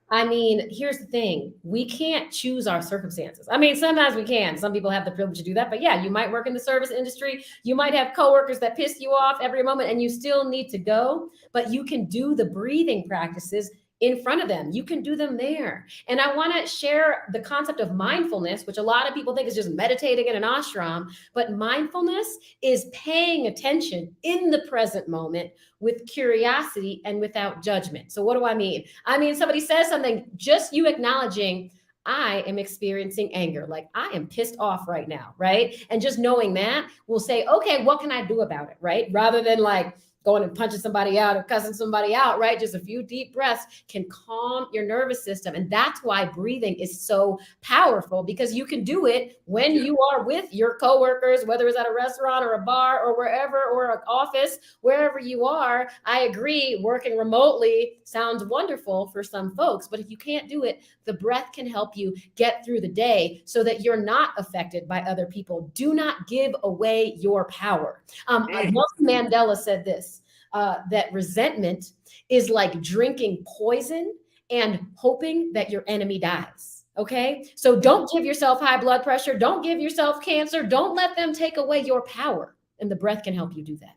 I mean, here's the thing. We can't choose our circumstances. I mean, sometimes we can. Some people have the privilege to do that. But yeah, you might work in the service industry. You might have coworkers that piss you off every moment and you still need to go. But you can do the breathing practices in front of them. You can do them there. And I want to share the concept of mindfulness, which a lot of people think is just meditating in an ashram. But mindfulness is paying attention in the present moment with curiosity and without judgment. So what do I mean? I mean, somebody says something, just you acknowledging, I am experiencing anger. Like I am pissed off right now, right? And just knowing that will say, okay, what can I do about it, right? Rather than like, going and punching somebody out or cussing somebody out, right? Just a few deep breaths can calm your nervous system. And that's why breathing is so powerful, because you can do it when you are with your coworkers, whether it's at a restaurant or a bar or wherever, or an office, wherever you are. I agree, working remotely sounds wonderful for some folks, but if you can't do it, the breath can help you get through the day so that you're not affected by other people. Do not give away your power. Nelson Mandela said this, that resentment is like drinking poison and hoping that your enemy dies. Okay. So don't give yourself high blood pressure. Don't give yourself cancer. Don't let them take away your power. And the breath can help you do that.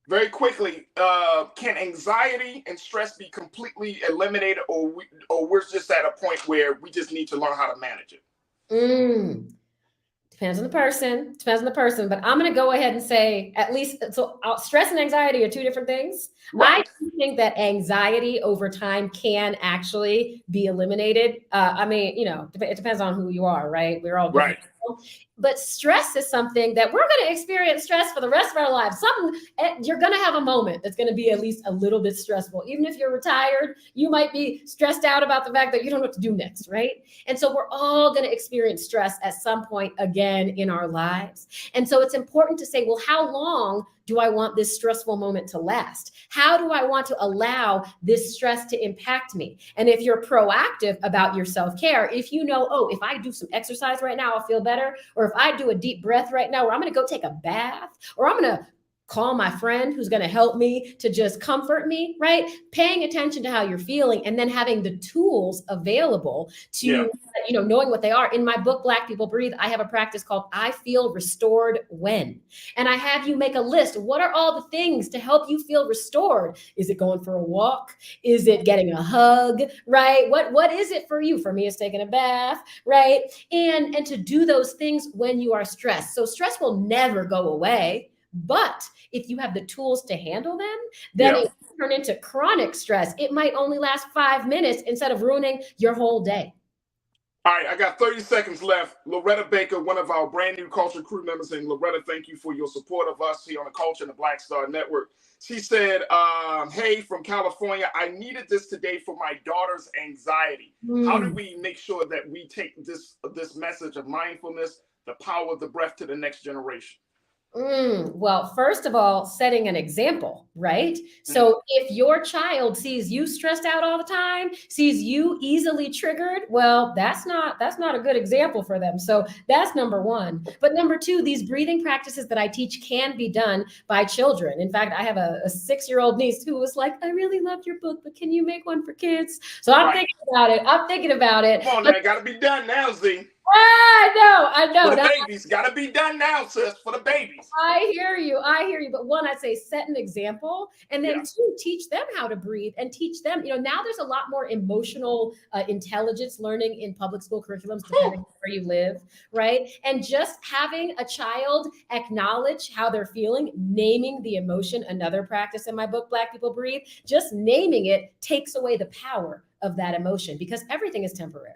Very quickly, can anxiety and stress be completely eliminated, or we're just at a point where we just need to learn how to manage it? Depends on the person. Depends on the person. But I'm going to go ahead and say, at least, so stress and anxiety are two different things. Right. I think that anxiety over time can actually be eliminated. I mean, you know, it depends on who you are, right? We're all different. Right. But stress is something that we're going to experience stress for the rest of our lives. You're going to have a moment that's going to be at least a little bit stressful. Even if you're retired, you might be stressed out about the fact that you don't know what to do next, right? And so we're all going to experience stress at some point again in our lives. And so it's important to say, well, how long do I want this stressful moment to last? How do I want to allow this stress to impact me? And if you're proactive about your self-care, if you know, oh, if I do some exercise right now, I'll feel better. Or if I do a deep breath right now, or I'm going to go take a bath, or I'm going to call my friend who's going to help me to just comfort me, right? Paying attention to how you're feeling, and then having the tools available to, you know, knowing what they are. In my book, Black People Breathe, I have a practice called I Feel Restored When. And I have you make a list. What are all the things to help you feel restored? Is it going for a walk? Is it getting a hug, right? What is it for you? For me, it's taking a bath, right? And to do those things when you are stressed. So stress will never go away. But if you have the tools to handle them, then it will turn into chronic stress. It might only last 5 minutes instead of ruining your whole day. All right, I got 30 seconds left. Loretta Baker, one of our brand new Culture crew members, and Loretta, thank you for your support of us here on the Culture and the Black Star Network. She said, hey, from California, I needed this today for my daughter's anxiety. How do we make sure that we take this message of mindfulness, the power of the breath, to the next generation? Well, first of all, setting an example, right? So if your child sees you stressed out all the time, sees you easily triggered, well, that's not a good example for them. So that's number one. But number two, these breathing practices that I teach can be done by children. In fact, I have a 6-year-old niece who was like, I really loved your book, but can you make one for kids? So I'm thinking about it. Come on, that got to be done now, Z. I know. For the babies, got to be done now, sis, for the babies. I hear you. But one, I'd say set an example, and then two, teach them how to breathe and teach them, you know, now there's a lot more emotional intelligence learning in public school curriculums, depending on where you live, right? And just having a child acknowledge how they're feeling, naming the emotion, another practice in my book, Black People Breathe, just naming it takes away the power of that emotion, because everything is temporary.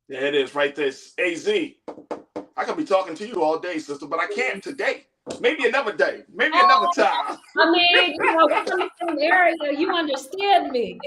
Yeah, it is right there. AZ, I could be talking to you all day, sister, but I can't today. Maybe another day. Maybe another time. I mean, you know, we're from the same area. You understand me.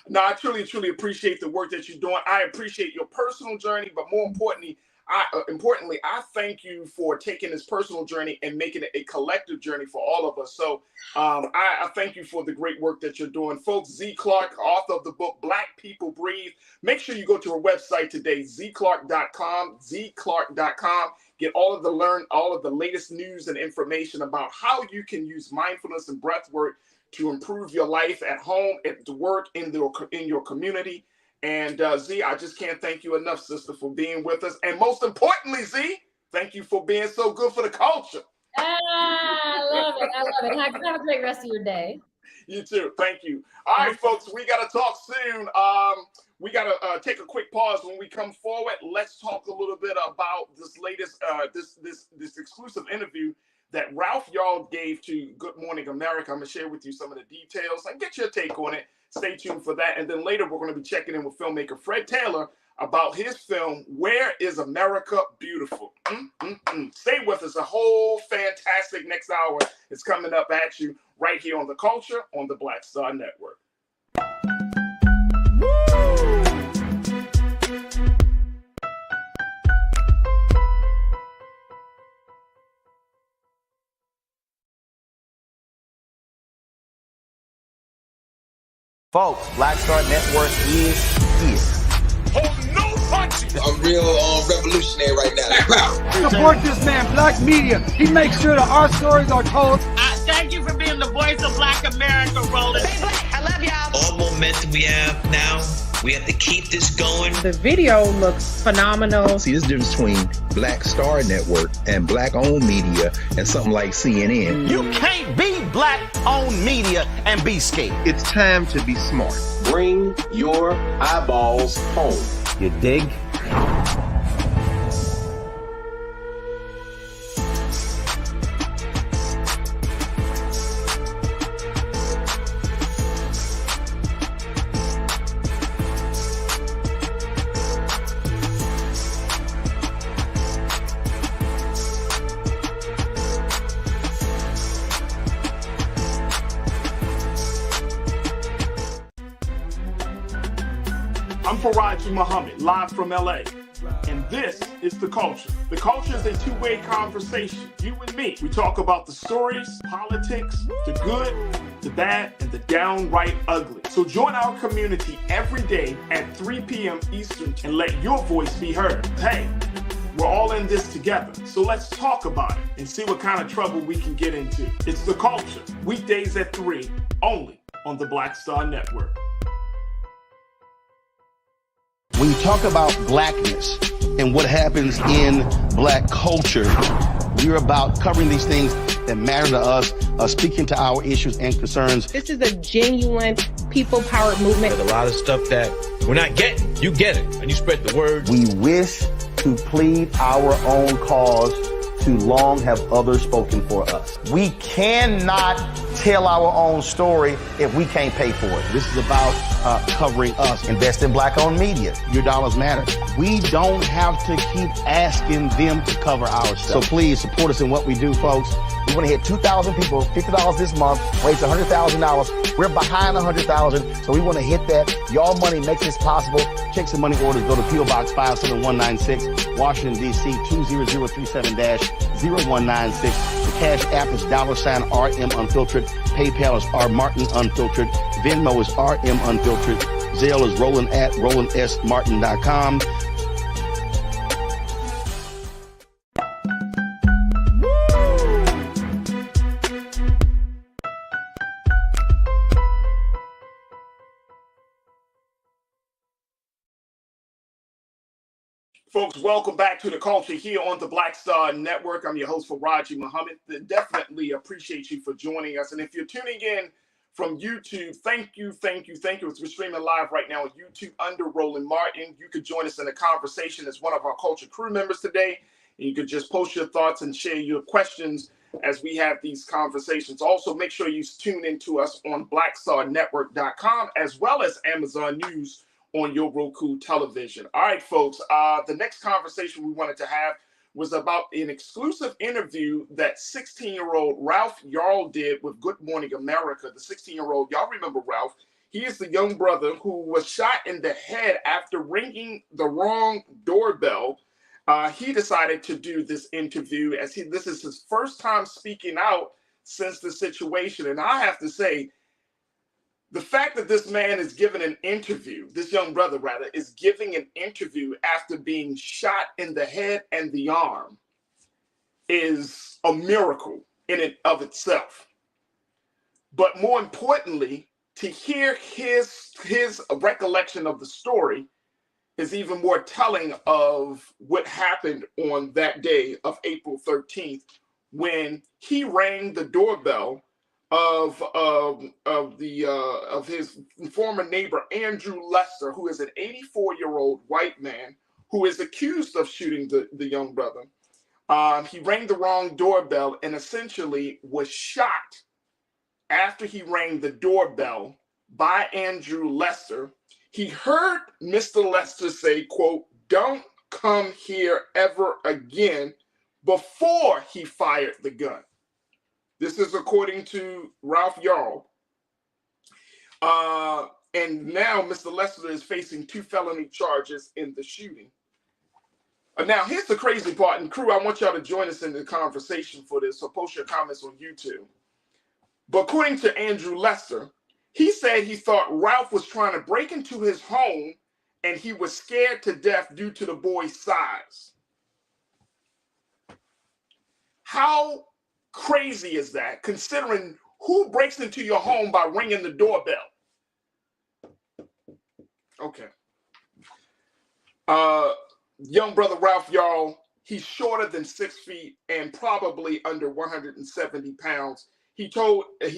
No, I truly, truly appreciate the work that you're doing. I appreciate your personal journey, but more importantly, I thank you for taking this personal journey and making it a collective journey for all of us. So I thank you for the great work that you're doing. Folks, Z Clark, author of the book, Black People Breathe. Make sure you go to her website today, zclark.com, zclark.com. Get all of the latest news and information about how you can use mindfulness and breath work to improve your life at home, at work, in your community. And Z, I just can't thank you enough, sister, for being with us. And most importantly, Z, thank you for being so good for the culture. I love it. Have a great rest of your day. You too. Thank you. All right, folks, we got to talk soon. We got to take a quick pause. When we come forward, let's talk a little bit about this latest, this exclusive interview that Ralph Yarl gave to Good Morning America. I'm going to share with you some of the details and get your take on it. Stay tuned for that. And then later, we're going to be checking in with filmmaker Fred Taylor about his film, Where is America Beautiful? Stay with us. A whole fantastic next hour is coming up at you right here on The Culture on the Black Star Network. Folks, Black Star Network is here. Hold no punches. I'm real revolutionary right now. Support this man, Black Media. He makes sure that our stories are told. Thank you for being the voice of Black America, Roland. Stay black. I love y'all. All momentum we have now, we have to keep this going. The video looks phenomenal. See, there's a difference between Black Star Network and black-owned media and something like CNN. You can't be black-owned media and be scared. It's time to be smart. Bring your eyeballs home. You dig? I'm Farajii Muhammad, live from LA, and this is The Culture. The Culture is a two-way conversation, you and me. We talk about the stories, politics, the good, the bad, and the downright ugly. So join our community every day at 3 p.m. Eastern and let your voice be heard. Hey, we're all in this together, so let's talk about it and see what kind of trouble we can get into. It's The Culture, weekdays at 3, only on the Black Star Network. When you talk about blackness and what happens in black culture, we're about covering these things that matter to us, speaking to our issues and concerns. This is a genuine people-powered movement. There's a lot of stuff that we're not getting. You get it, and you spread the word. We wish to plead our own cause. Too long have others spoken for us. We cannot tell our own story if we can't pay for it. This is about covering us. Invest in black-owned media. Your dollars matter. We don't have to keep asking them to cover our stuff. So please support us in what we do, folks. We want to hit 2,000 people, $50 this month, raise $100,000. We're behind 100,000, so we want to hit that. Y'all money makes this possible. Checks and money orders go to P.O. Box 57196, Washington, D.C. 20037-0196. The Cash App is $RM Unfiltered. PayPal is R Martin Unfiltered. Venmo is RM Unfiltered. Zelle is Roland at RolandSMartin.com. Folks, welcome back to The Culture here on the Black Star Network. I'm your host, Farajii Muhammad. Definitely appreciate you for joining us. And if you're tuning in from YouTube, thank you. We're streaming live right now on YouTube under Roland Martin. You could join us in a conversation as one of our Culture crew members today. And you could just post your thoughts and share your questions as we have these conversations. Also, make sure you tune into us on blackstarnetwork.com as well as Amazon News on your Roku television. All right, folks, the next conversation we wanted to have was about an exclusive interview that 16-year-old Ralph Yarl did with Good Morning America. The 16-year-old, y'all remember Ralph. He is the young brother who was shot in the head after ringing the wrong doorbell. He decided to do this interview as this is his first time speaking out since the situation. And I have to say, the fact that this man is giving an interview, this young brother rather, is giving an interview after being shot in the head and the arm is a miracle in and of itself. But more importantly, to hear his recollection of the story is even more telling of what happened on that day of April 13th when he rang the doorbell of his former neighbor Andrew Lester, who is an 84-year-old white man who is accused of shooting the young brother. He rang the wrong doorbell and essentially was shot after he rang the doorbell by Andrew Lester. He heard Mr. Lester say, quote, "Don't come here ever again," before he fired the gun. This is according to Ralph Yarl. And now Mr. Lester is facing 2 felony charges in the shooting. Now, here's the crazy part. And crew, I want y'all to join us in the conversation for this, so post your comments on YouTube. But according to Andrew Lester, he said he thought Ralph was trying to break into his home and he was scared to death due to the boy's size. How crazy is that, considering who breaks into your home by ringing the doorbell? Okay. Young brother Ralph Yarl, he's shorter than 6 feet and probably under 170 pounds. He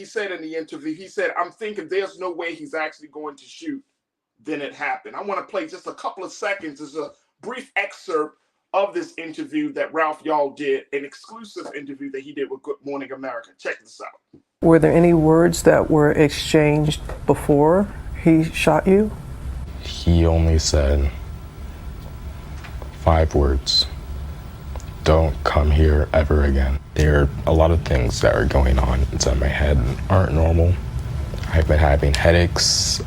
said in the interview, he said, I'm thinking there's no way he's actually going to shoot. Then it happened. I want to play just a couple of seconds as a brief excerpt of this interview that Ralph Yarl did, an exclusive interview that he did with Good Morning America. Check this out. Were there any words that were exchanged before he shot you? He only said 5 words. Don't come here ever again. There are a lot of things that are going on inside my head that aren't normal. I've been having headaches,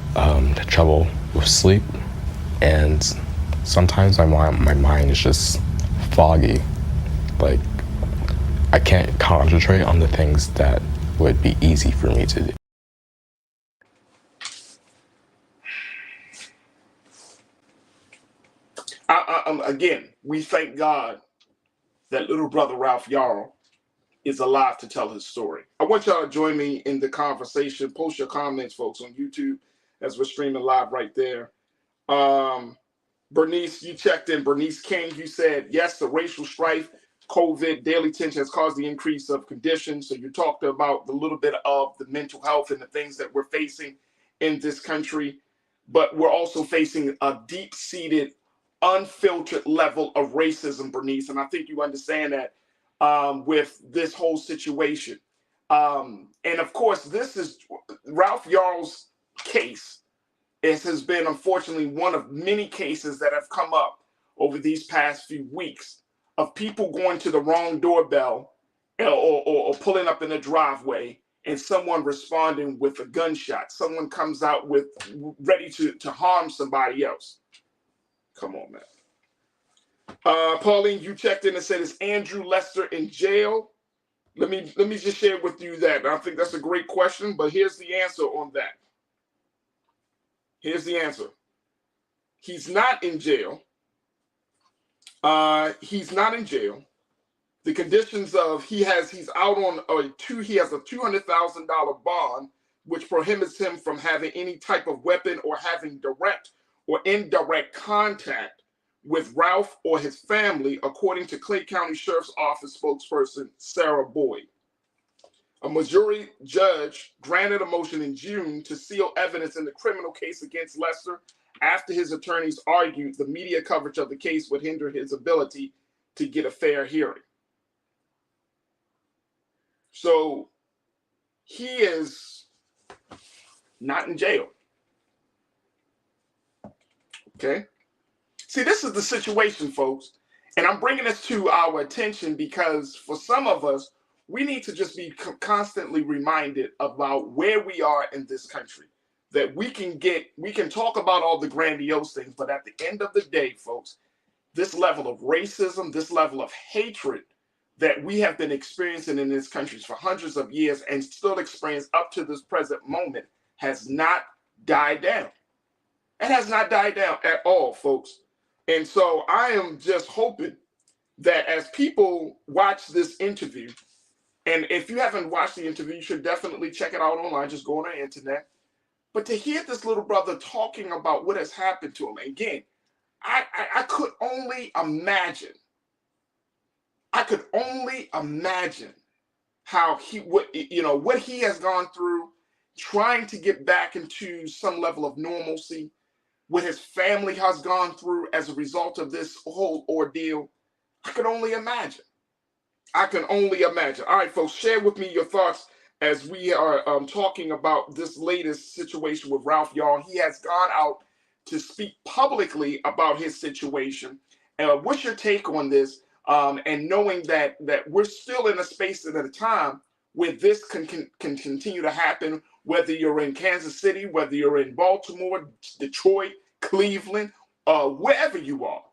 trouble with sleep, and sometimes my mind is just foggy. Like, I can't concentrate on the things that would be easy for me to do. Again, we thank God that little brother Ralph Yarl is alive to tell his story. I want y'all to join me in the conversation. Post your comments, folks, on YouTube as we're streaming live right there. Bernice, you checked in. Bernice King, you said, yes, the racial strife, COVID, daily tension has caused the increase of conditions. So you talked about the little bit of the mental health and the things that we're facing in this country, but we're also facing a deep-seated, unfiltered level of racism, Bernice, and I think you understand that with this whole situation. And of course, this is Ralph Yarl's case. It has been, unfortunately, one of many cases that have come up over these past few weeks of people going to the wrong doorbell or pulling up in a driveway and someone responding with a gunshot. Someone comes out with ready to harm somebody else. Come on, man. Pauline, you checked in and said, is Andrew Lester in jail? Let me just share with you that. I think that's a great question, but here's the answer on that. Here's the answer. He's not in jail. He's not in jail. The conditions of he's out on he has a $200,000 bond, which prohibits him from having any type of weapon or having direct or indirect contact with Ralph or his family, according to Clay County Sheriff's Office spokesperson Sarah Boyd. A majority judge granted a motion in June to seal evidence in the criminal case against Lester after his attorneys argued the media coverage of the case would hinder his ability to get a fair hearing. So he is not in jail. Okay. See, this is the situation, folks. And I'm bringing this to our attention because for some of us, we need to just be constantly reminded about where we are in this country. That we can talk about all the grandiose things, but at the end of the day, folks, this level of racism, this level of hatred that we have been experiencing in this country for hundreds of years and still experience up to this present moment has not died down. It has not died down at all, folks. And so I am just hoping that as people watch this interview, and if you haven't watched the interview, you should definitely check it out online. Just go on the internet. But to hear this little brother talking about what has happened to him, again, I could only imagine. I could only imagine how what he has gone through, trying to get back into some level of normalcy, what his family has gone through as a result of this whole ordeal. I can only imagine. I can only imagine. All right, folks, share with me your thoughts as we are talking about this latest situation with Ralph Yarl. He has gone out to speak publicly about his situation. What's your take on this? And knowing that we're still in a space and at a time where this can continue to happen, whether you're in Kansas City, whether you're in Baltimore, Detroit, Cleveland, wherever you are,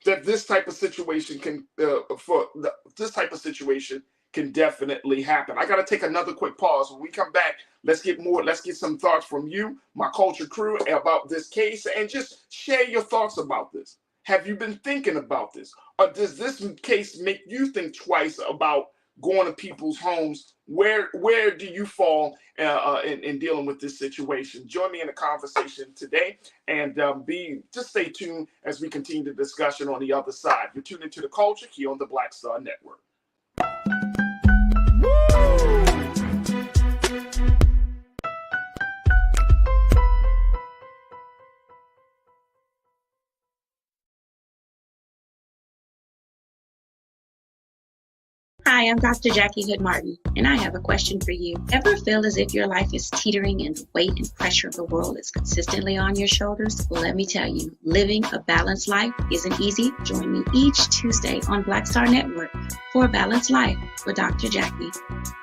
that this type of situation this type of situation can definitely happen. I got to take another quick pause. When we come back, let's get some thoughts from you, my culture crew, about this case, and just share your thoughts about this. Have you been thinking about this? Or does this case make you think twice about going to people's homes? Where do you fall in dealing with this situation? Join me in the conversation today, and just stay tuned as we continue the discussion on the other side. You're tuned into The Culture here on the Black Star Network. Hi, I'm Dr. Jackie Hood Martin, and I have a question for you. Ever feel as if your life is teetering and the weight and pressure of the world is consistently on your shoulders? Well, let me tell you, living a balanced life isn't easy. Join me each Tuesday on Black Star Network for A Balanced Life with Dr. Jackie.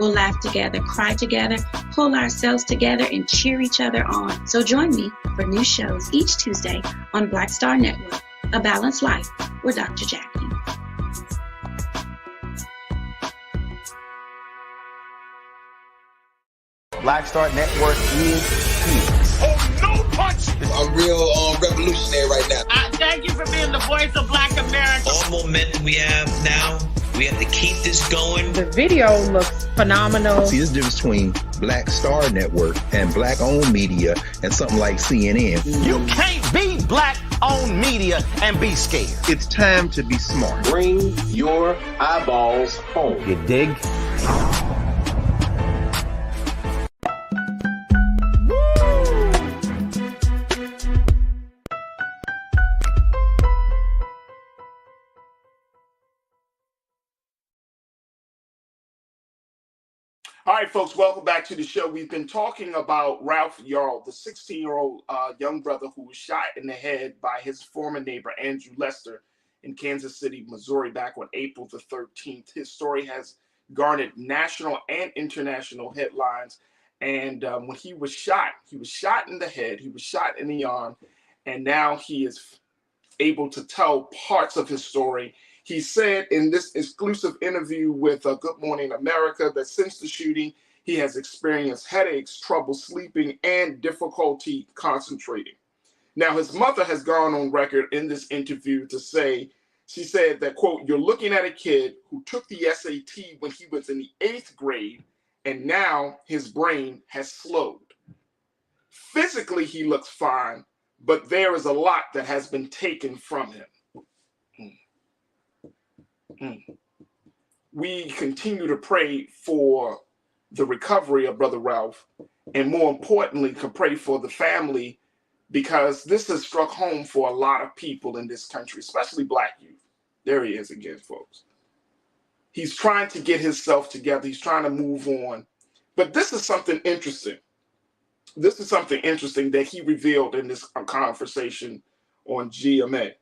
We'll laugh together, cry together, pull ourselves together, and cheer each other on. So join me for new shows each Tuesday on Black Star Network, A Balanced Life with Dr. Jackie. Black Star Network is here. Oh, no punch! I'm real revolutionary right now. Thank you for being the voice of Black America. All momentum we have now, we have to keep this going. The video looks phenomenal. See, there's a difference between Black Star Network and black-owned media and something like CNN. You can't be black-owned media and be scared. It's time to be smart. Bring your eyeballs home. You dig? All right, folks, welcome back to the show. We've been talking about Ralph Yarl, the 16-year-old young brother who was shot in the head by his former neighbor, Andrew Lester, in Kansas City, Missouri, back on April the 13th. His story has garnered national and international headlines. And when he was shot in the head, he was shot in the arm, and now he is able to tell parts of his story. He said in this exclusive interview with Good Morning America that since the shooting, he has experienced headaches, trouble sleeping, and difficulty concentrating. Now, his mother has gone on record in this interview to say, she said that, quote, "You're looking at a kid who took the SAT when he was in the 8th grade, and now his brain has slowed. Physically, he looks fine, but there is a lot that has been taken from him." We continue to pray for the recovery of Brother Ralph, and more importantly, to pray for the family, because this has struck home for a lot of people in this country, especially Black youth. There he is again, folks. He's trying to get himself together. He's trying to move on. But this is something interesting. This is something interesting that he revealed in this conversation on GMA.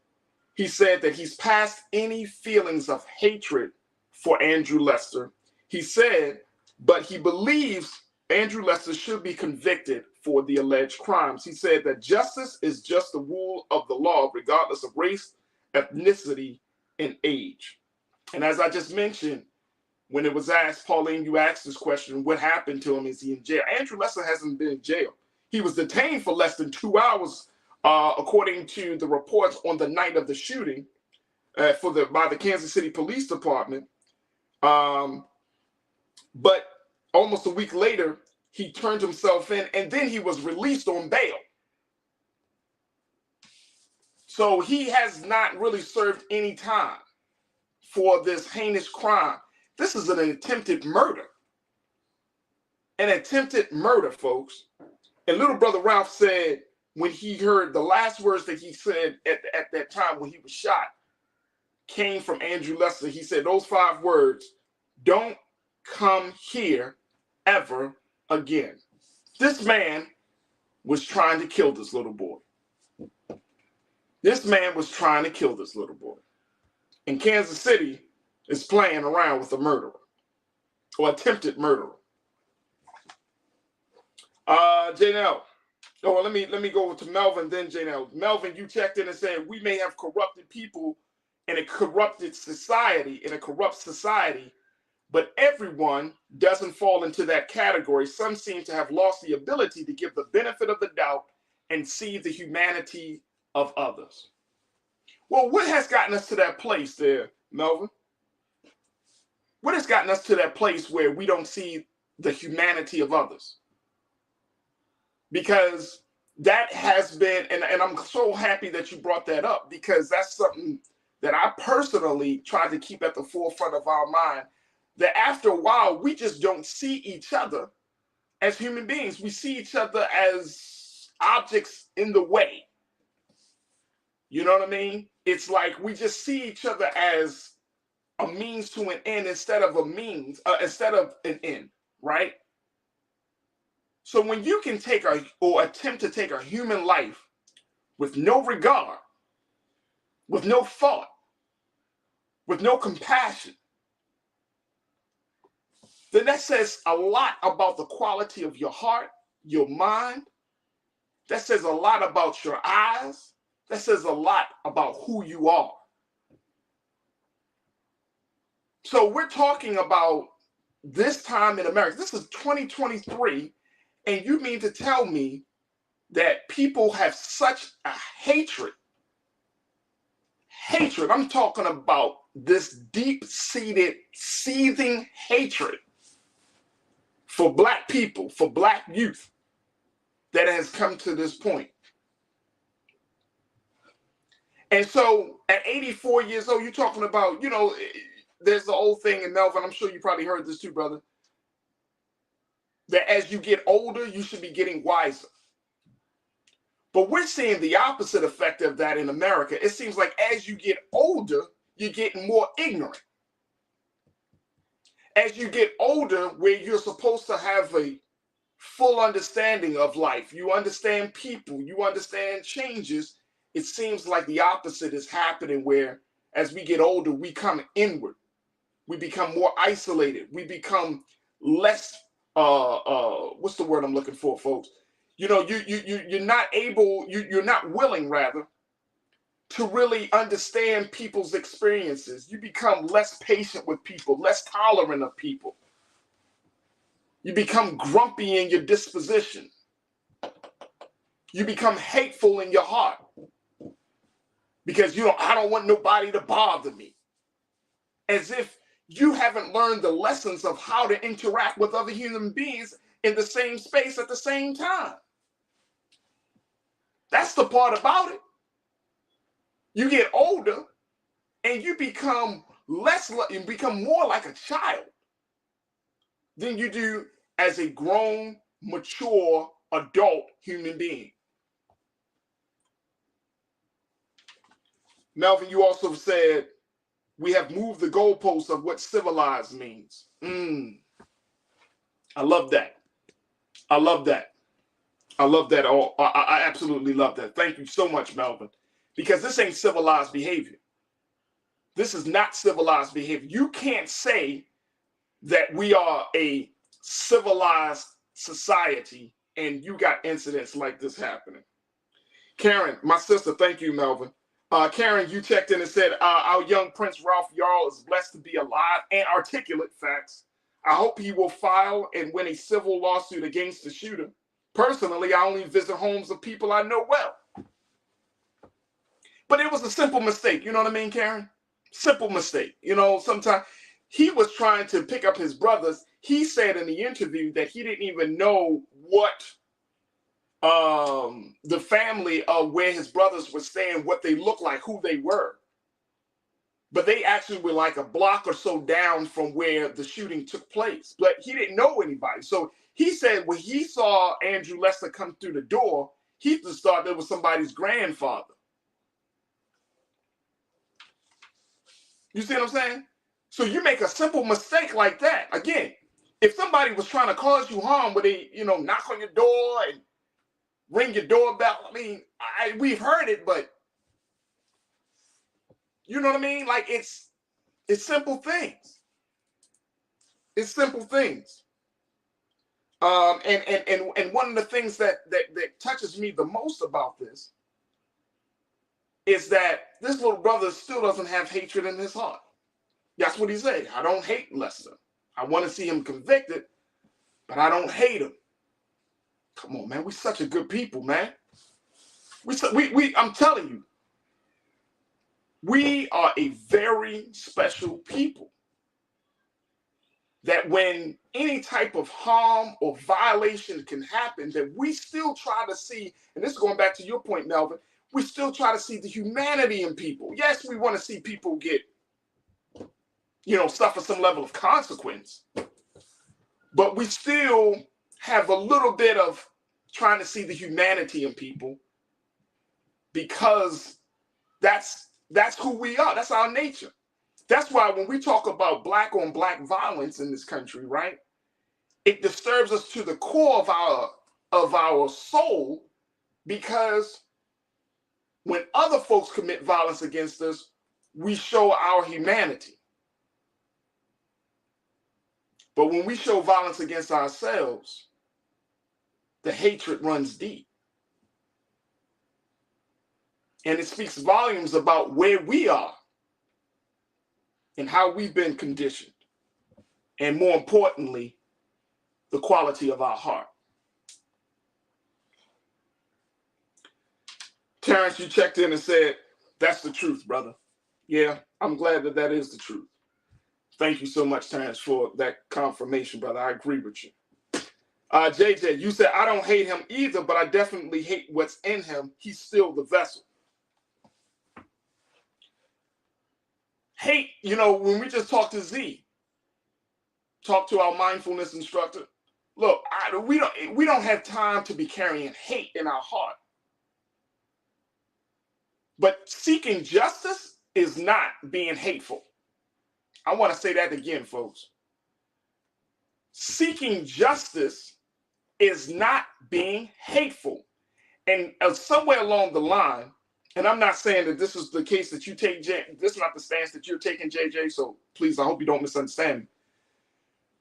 He said that he's past any feelings of hatred for Andrew Lester. He said, but he believes Andrew Lester should be convicted for the alleged crimes. He said that justice is just the rule of the law, regardless of race, ethnicity, and age. And as I just mentioned, when it was asked, Pauline, you asked this question, what happened to him? Is he in jail? Andrew Lester hasn't been in jail. He was detained for less than 2 hours, according to the reports on the night of the shooting by the Kansas City Police Department. But almost a week later, he turned himself in, and then he was released on bail. So he has not really served any time for this heinous crime. This is an attempted murder. An attempted murder, folks. And little brother Ralph said, when he heard the last words that he said at that time when he was shot came from Andrew Lester, he said those 5 words, "Don't come here ever again." This man was trying to kill this little boy. This man was trying to kill this little boy. And Kansas City is playing around with a murderer. or attempted murderer. Janelle. Oh, well, let me go over to Melvin, then Janelle. Melvin, you checked in and said we may have corrupted people in a corrupted society, but everyone doesn't fall into that category. Some seem to have lost the ability to give the benefit of the doubt and see the humanity of others. Well, what has gotten us to that place there, Melvin? What has gotten us to that place where we don't see the humanity of others? Because that has been, and I'm so happy that you brought that up, because that's something that I personally try to keep at the forefront of our mind, that after a while, we just don't see each other as human beings. We see each other as objects in the way. You know what I mean? It's like we just see each other as a means to an end instead of an end, right? So when you can take or attempt to take a human life with no regard, with no thought, with no compassion, then that says a lot about the quality of your heart, your mind. That says a lot about your eyes. That says a lot about who you are. So we're talking about this time in America. This is 2023, and you mean to tell me that people have such a hatred? I'm talking about this deep-seated, seething hatred for Black people, for Black youth, that has come to this point. And so at 84 years old, you're talking about, you know, there's the old thing in Melvin, I'm sure you probably heard this too, brother, that as you get older, you should be getting wiser. But we're seeing the opposite effect of that in America. It seems like as you get older, you're getting more ignorant. As you get older, where you're supposed to have a full understanding of life, you understand people, you understand changes, it seems like the opposite is happening, where as we get older, we come inward. We become more isolated. We become less, what's the word I'm looking for, folks? You know, you're not able, you're not willing, rather, to really understand people's experiences. You become less patient with people, less tolerant of people. You become grumpy in your disposition. You become hateful in your heart. Because, you know, I don't want nobody to bother me. As if you haven't learned the lessons of how to interact with other human beings in the same space at the same time. That's the part about it. You get older and you become more like a child than you do as a grown, mature, adult human being. Melvin, you also said we have moved the goalposts of what civilized means. I love that. I love that. I love that. I absolutely love that. Thank you so much, Melvin. Because this ain't civilized behavior. This is not civilized behavior. You can't say that we are a civilized society and you got incidents like this happening. Karen, my sister, thank you, Melvin. Karen, you checked in and said, our young Prince Ralph Yarl is blessed to be alive and articulate. Facts. I hope he will file and win a civil lawsuit against the shooter. Personally, I only visit homes of people I know well. But it was a simple mistake. You know what I mean, Karen? Simple mistake. You know, sometimes he was trying to pick up his brothers. He said in the interview that he didn't even know what the family of where his brothers were staying, what they looked like, who they were. But they actually were like a block or so down from where the shooting took place. But he didn't know anybody. So he said when he saw Andrew Lester come through the door, he just thought it was somebody's grandfather. You see what I'm saying? So you make a simple mistake like that. Again, if somebody was trying to cause you harm, where they, you know, knock on your door and ring your doorbell, I mean, we've heard it, but you know what I mean? Like it's simple things. It's simple things. And one of the things that touches me the most about this is that this little brother still doesn't have hatred in his heart. That's what he said. I don't hate Lester. I want to see him convicted, but I don't hate him. Come on, man. We're such a good people, man. I'm telling you, we are a very special people. That when any type of harm or violation can happen, that we still try to see, and this is going back to your point, Melvin, we still try to see the humanity in people. Yes, we want to see people get, suffer some level of consequence, but we still have a little bit of trying to see the humanity in people because that's who we are. That's our nature. That's why when we talk about black on black violence in this country, right, it disturbs us to the core of our soul, because when other folks commit violence against us, we show our humanity. But when we show violence against ourselves, the hatred runs deep. And it speaks volumes about where we are and how we've been conditioned. And more importantly, the quality of our heart. Terrence, you checked in and said, that's the truth, brother. Yeah, I'm glad that is the truth. Thank you so much, Terrence, for that confirmation, brother. I agree with you. JJ, you said, I don't hate him either, but I definitely hate what's in him. He's still the vessel. Hate, when we just talk to Z, talk to our mindfulness instructor, look, we don't have time to be carrying hate in our heart. But seeking justice is not being hateful. I want to say that again, folks. Seeking justice is not being hateful. And somewhere along the line, and I'm not saying that this is the case that you take, this is not the stance that you're taking, JJ, so please, I hope you don't misunderstand me.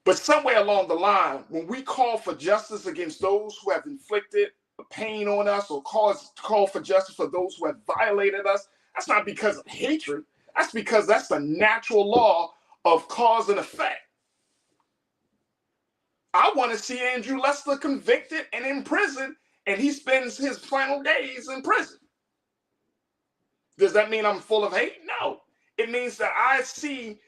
But somewhere along the line, when we call for justice against those who have inflicted pain on us, or call for justice for those who have violated us, that's not because of hatred. That's because that's the natural law of cause and effect. I want to see Andrew Lester convicted and in prison, and he spends his final days in prison. Does that mean I'm full of hate? No. It means that I see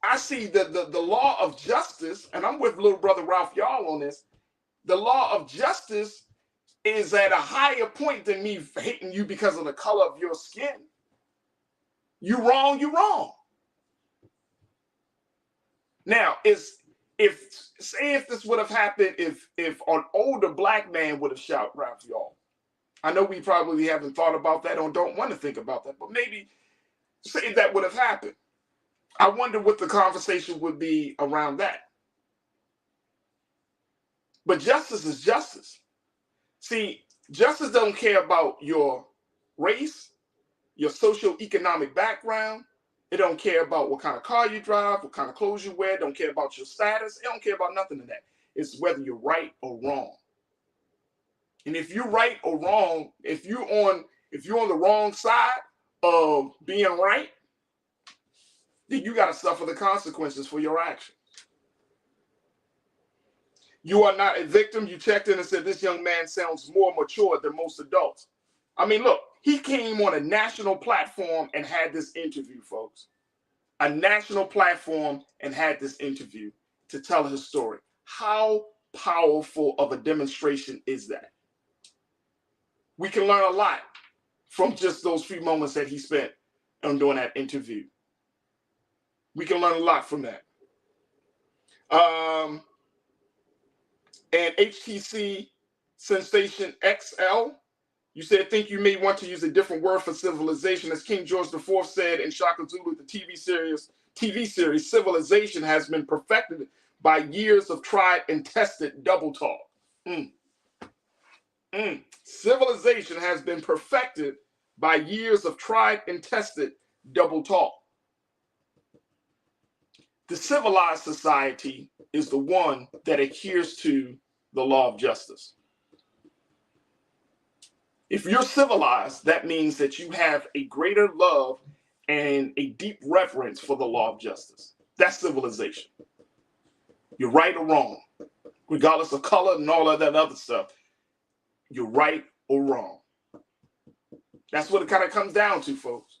the law of justice, and I'm with little brother Ralph Yarl on this. The law of justice is at a higher point than me hating you because of the color of your skin. You wrong, you wrong. Now, if this would have happened if an older black man would have shot Ralph Yarl. I know we probably haven't thought about that or don't want to think about that, but maybe say that would have happened. I wonder what the conversation would be around that. But justice is justice. See, justice doesn't care about your race, your socioeconomic background. It don't care about what kind of car you drive, what kind of clothes you wear. It don't care about your status. It don't care about nothing of that. It's whether you're right or wrong. And if you're right or wrong, if you're on the wrong side of being right, then you got to suffer the consequences for your actions. You are not a victim. You checked in and said, this young man sounds more mature than most adults. I mean, look, he came on a national platform and had this interview, folks. A national platform and had this interview to tell his story. How powerful of a demonstration is that? We can learn a lot from just those few moments that he spent on doing that interview. We can learn a lot from that. And HTC Sensation XL, you said, think you may want to use a different word for civilization. As King George IV said in Shaka Zulu, the TV series, civilization has been perfected by years of tried and tested double talk. Civilization has been perfected by years of tried and tested double talk. The civilized society is the one that adheres to the law of justice. If you're civilized, that means that you have a greater love and a deep reverence for the law of justice. That's civilization. You're right or wrong, regardless of color and all of that other stuff. You're right or wrong. That's what it kind of comes down to, folks.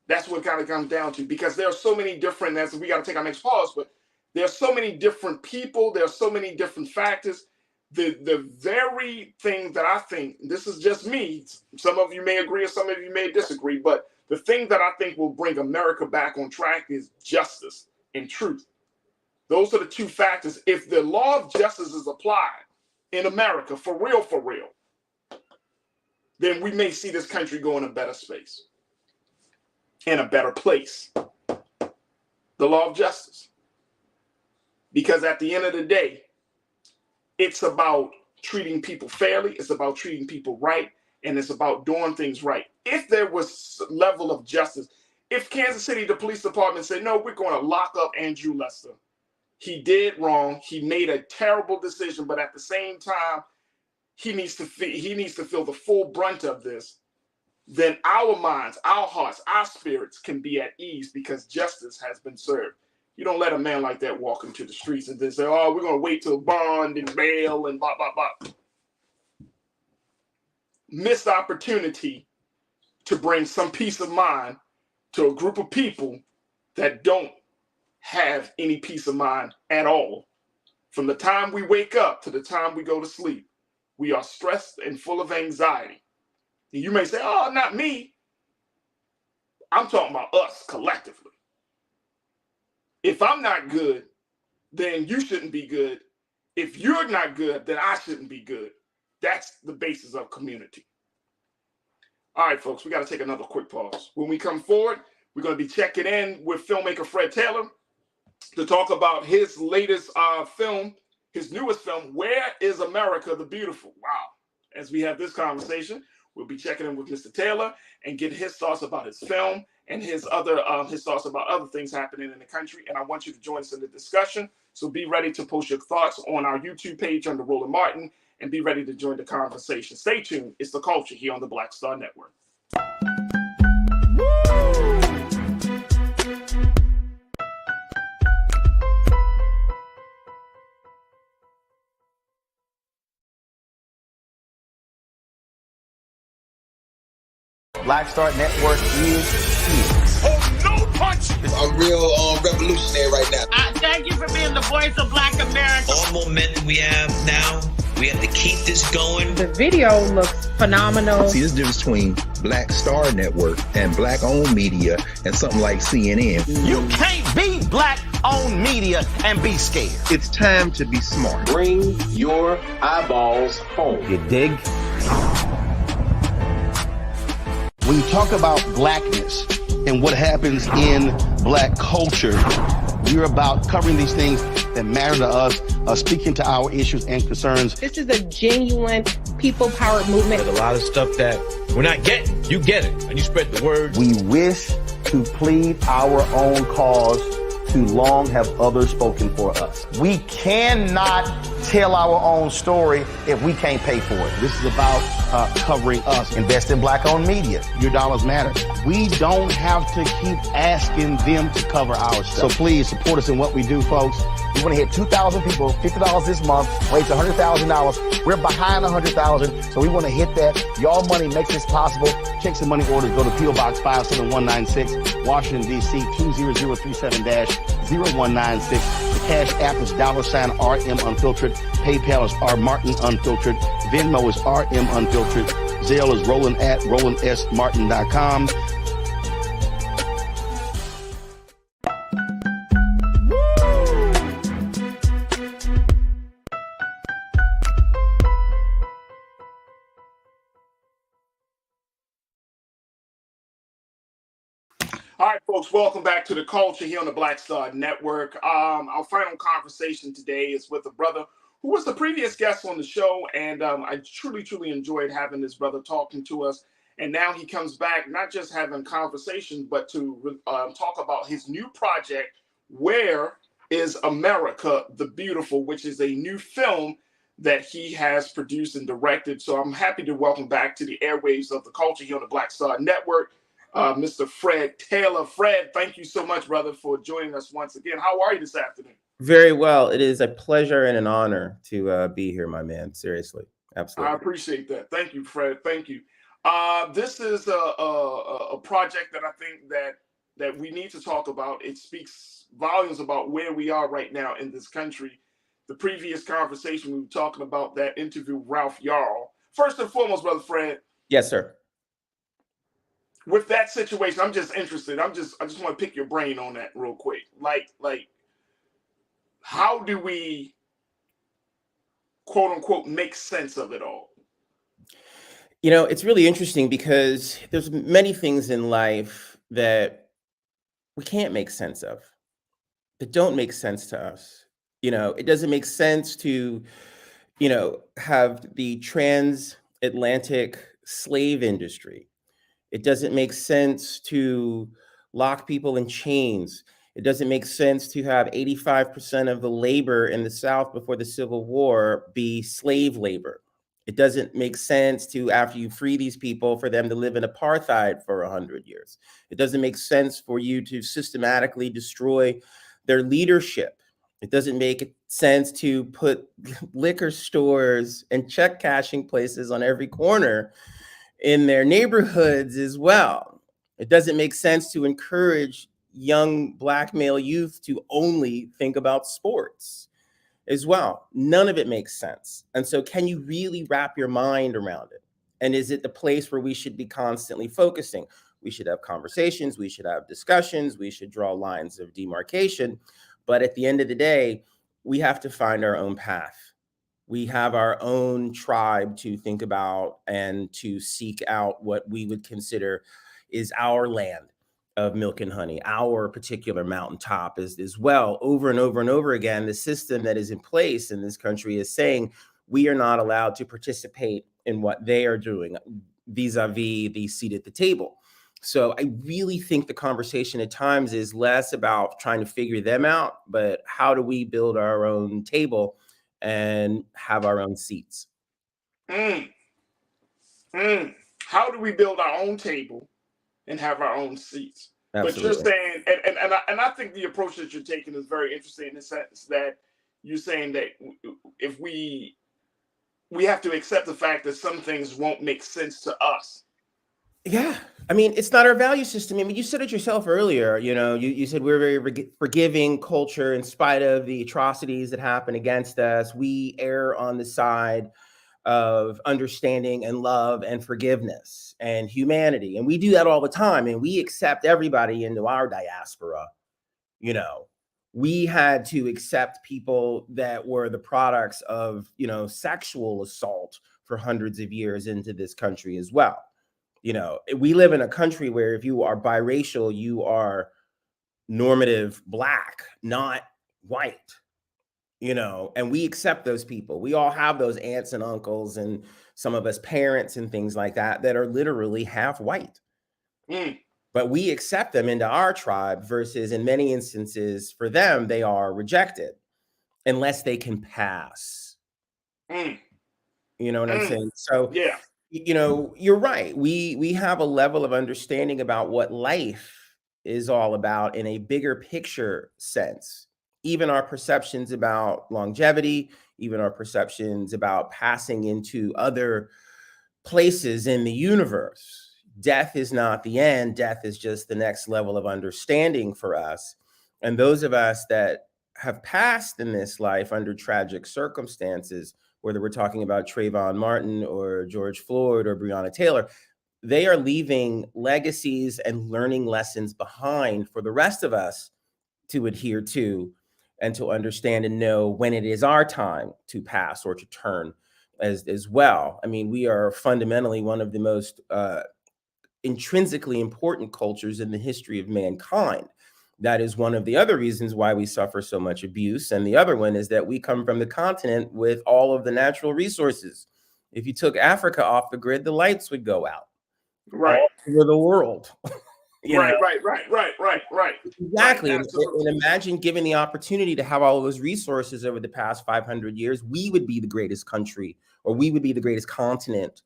That's what it kind of comes down to, because there are so many different, as we got to take our next pause, but there are so many different people, there are so many different factors. The very thing that I think, this is just me, some of you may agree or some of you may disagree, but the thing that I think will bring America back on track is justice and truth. Those are the two factors. If the law of justice is applied in America, for real, then we may see this country go in a better space, in a better place. The law of justice. Because at the end of the day, it's about treating people fairly, it's about treating people right, and it's about doing things right. If there was a level of justice, if Kansas City, the police department said, no, we're going to lock up Andrew Lester. He did wrong. He made a terrible decision, but at the same time, he needs to feel the full brunt of this. Then our minds, our hearts, our spirits can be at ease because justice has been served. You don't let a man like that walk into the streets and then say, oh, we're going to wait till bond and bail and blah, blah, blah. Missed opportunity to bring some peace of mind to a group of people that don't have any peace of mind at all. From the time we wake up to the time we go to sleep, we are stressed and full of anxiety. And you may say, oh, not me. I'm talking about us collectively. If I'm not good, then you shouldn't be good. If you're not good, then I shouldn't be good. That's the basis of community. All right, folks, we got to take another quick pause. When we come forward, we're going to be checking in with filmmaker Fred Taylor to talk about his latest film, his newest film, Where is America the Beautiful? Wow. As we have this conversation, we'll be checking in with Mr. Taylor and get his thoughts about his film and his thoughts about other things happening in the country. And I want you to join us in the discussion. So be ready to post your thoughts on our YouTube page under Roland Martin and be ready to join the conversation. Stay tuned. It's The Culture here on the Black Star Network. Black Star Network is here. Oh, no punch! I'm real revolutionary right now. Thank you for being the voice of Black America. All momentum we have now, we have to keep this going. The video looks phenomenal. See, this difference between Black Star Network and black-owned media and something like CNN. You can't be black-owned media and be scared. It's time to be smart. Bring your eyeballs home. You dig? When you talk about blackness and what happens in black culture, we're about covering these things that matter to us, speaking to our issues and concerns. This is a genuine people-powered movement. There's a lot of stuff that we're not getting. You get it, and you spread the word. We wish to plead our own cause. Too long have others spoken for us. We cannot tell our own story if we can't pay for it. This is about covering us. Invest in black-owned media. Your dollars matter. We don't have to keep asking them to cover our stuff. So please support us in what we do, folks. We want to hit 2,000 people, $50 this month, raise $100,000. We're behind 100,000, so we want to hit that. Y'all money makes this possible. Checks and money orders go to P.O. Box 57196, Washington, D.C. 20037-0196. The Cash App is $RM Unfiltered. PayPal is R Martin Unfiltered. Venmo is RM Unfiltered. Zelle is Roland at RolandSMartin.com. All right, folks, welcome back to The Culture here on the Black Star Network. Our final conversation today is with a brother who was the previous guest on the show, and I truly enjoyed having this brother talking to us. And now he comes back, not just having conversation, but to talk about his new project, Where is America the Beautiful, which is a new film that he has produced and directed. So I'm happy to welcome back to the airwaves of the culture here on the Black Star Network, Mr. Fred Taylor. Fred, thank you so much, brother, for joining us once again. How are you this afternoon? Very well. It is a pleasure and an honor to be here, my man. Seriously. Absolutely. I appreciate that. Thank you, Fred. Thank you. This is a project that I think that we need to talk about. It speaks volumes about where we are right now in this country. The previous conversation, we were talking about that interview with Ralph Yarl. First and foremost, Brother Fred. Yes, sir. With that situation, I'm just interested. I just want to pick your brain on that real quick. Like, how do we, quote unquote, make sense of it all? You know, it's really interesting because there's many things in life that we can't make sense of, that don't make sense to us. You know, it doesn't make sense to, have the transatlantic slave industry. It doesn't make sense to lock people in chains. It doesn't make sense to have 85% of the labor in the South before the Civil War be slave labor. It doesn't make sense to, after you free these people, for them to live in apartheid for 100 years. It doesn't make sense for you to systematically destroy their leadership. It doesn't make sense to put liquor stores and check cashing places on every corner in their neighborhoods as well. It doesn't make sense to encourage young Black male youth to only think about sports as well. None of it makes sense. And so can you really wrap your mind around it? And is it the place where we should be constantly focusing? We should have conversations, we should have discussions, we should draw lines of demarcation. But at the end of the day, we have to find our own path. We have our own tribe to think about and to seek out what we would consider is our land of milk and honey, our particular mountaintop as well. Over and over and over again, the system that is in place in this country is saying we are not allowed to participate in what they are doing vis-a-vis the seat at the table. So I really think the conversation at times is less about trying to figure them out, but how do we build our own table and have our own seats? How do we build our own table and have our own seats? Absolutely. But you're saying, and I think the approach that you're taking is very interesting in the sense that you're saying that if we have to accept the fact that some things won't make sense to us. Yeah. I mean, it's not our value system. I mean, you said it yourself earlier, you said we're a very forgiving culture in spite of the atrocities that happen against us. We err on the side of understanding and love and forgiveness and humanity. And we do that all the time. And we accept everybody into our diaspora. We had to accept people that were the products of, sexual assault for hundreds of years into this country as well. We live in a country where if you are biracial, you are normative Black, not white, and we accept those people. We all have those aunts and uncles and some of us parents and things like that are literally half white. But we accept them into our tribe versus in many instances for them, they are rejected unless they can pass. You know what I'm saying? So, yeah. You're right. We have a level of understanding about what life is all about in a bigger picture sense. Even our perceptions about longevity, even our perceptions about passing into other places in the universe. Death is not the end. Death is just the next level of understanding for us. And those of us that have passed in this life under tragic circumstances, whether we're talking about Trayvon Martin or George Floyd or Breonna Taylor, they are leaving legacies and learning lessons behind for the rest of us to adhere to and to understand and know when it is our time to pass or to turn as well. I mean, we are fundamentally one of the most intrinsically important cultures in the history of mankind. That is one of the other reasons why we suffer so much abuse. And the other one is that we come from the continent with all of the natural resources. If you took Africa off the grid, the lights would go out. Right. All over the world. Right. Exactly. Right, and imagine given the opportunity to have all of those resources over the past 500 years, we would be the greatest country, or we would be the greatest continent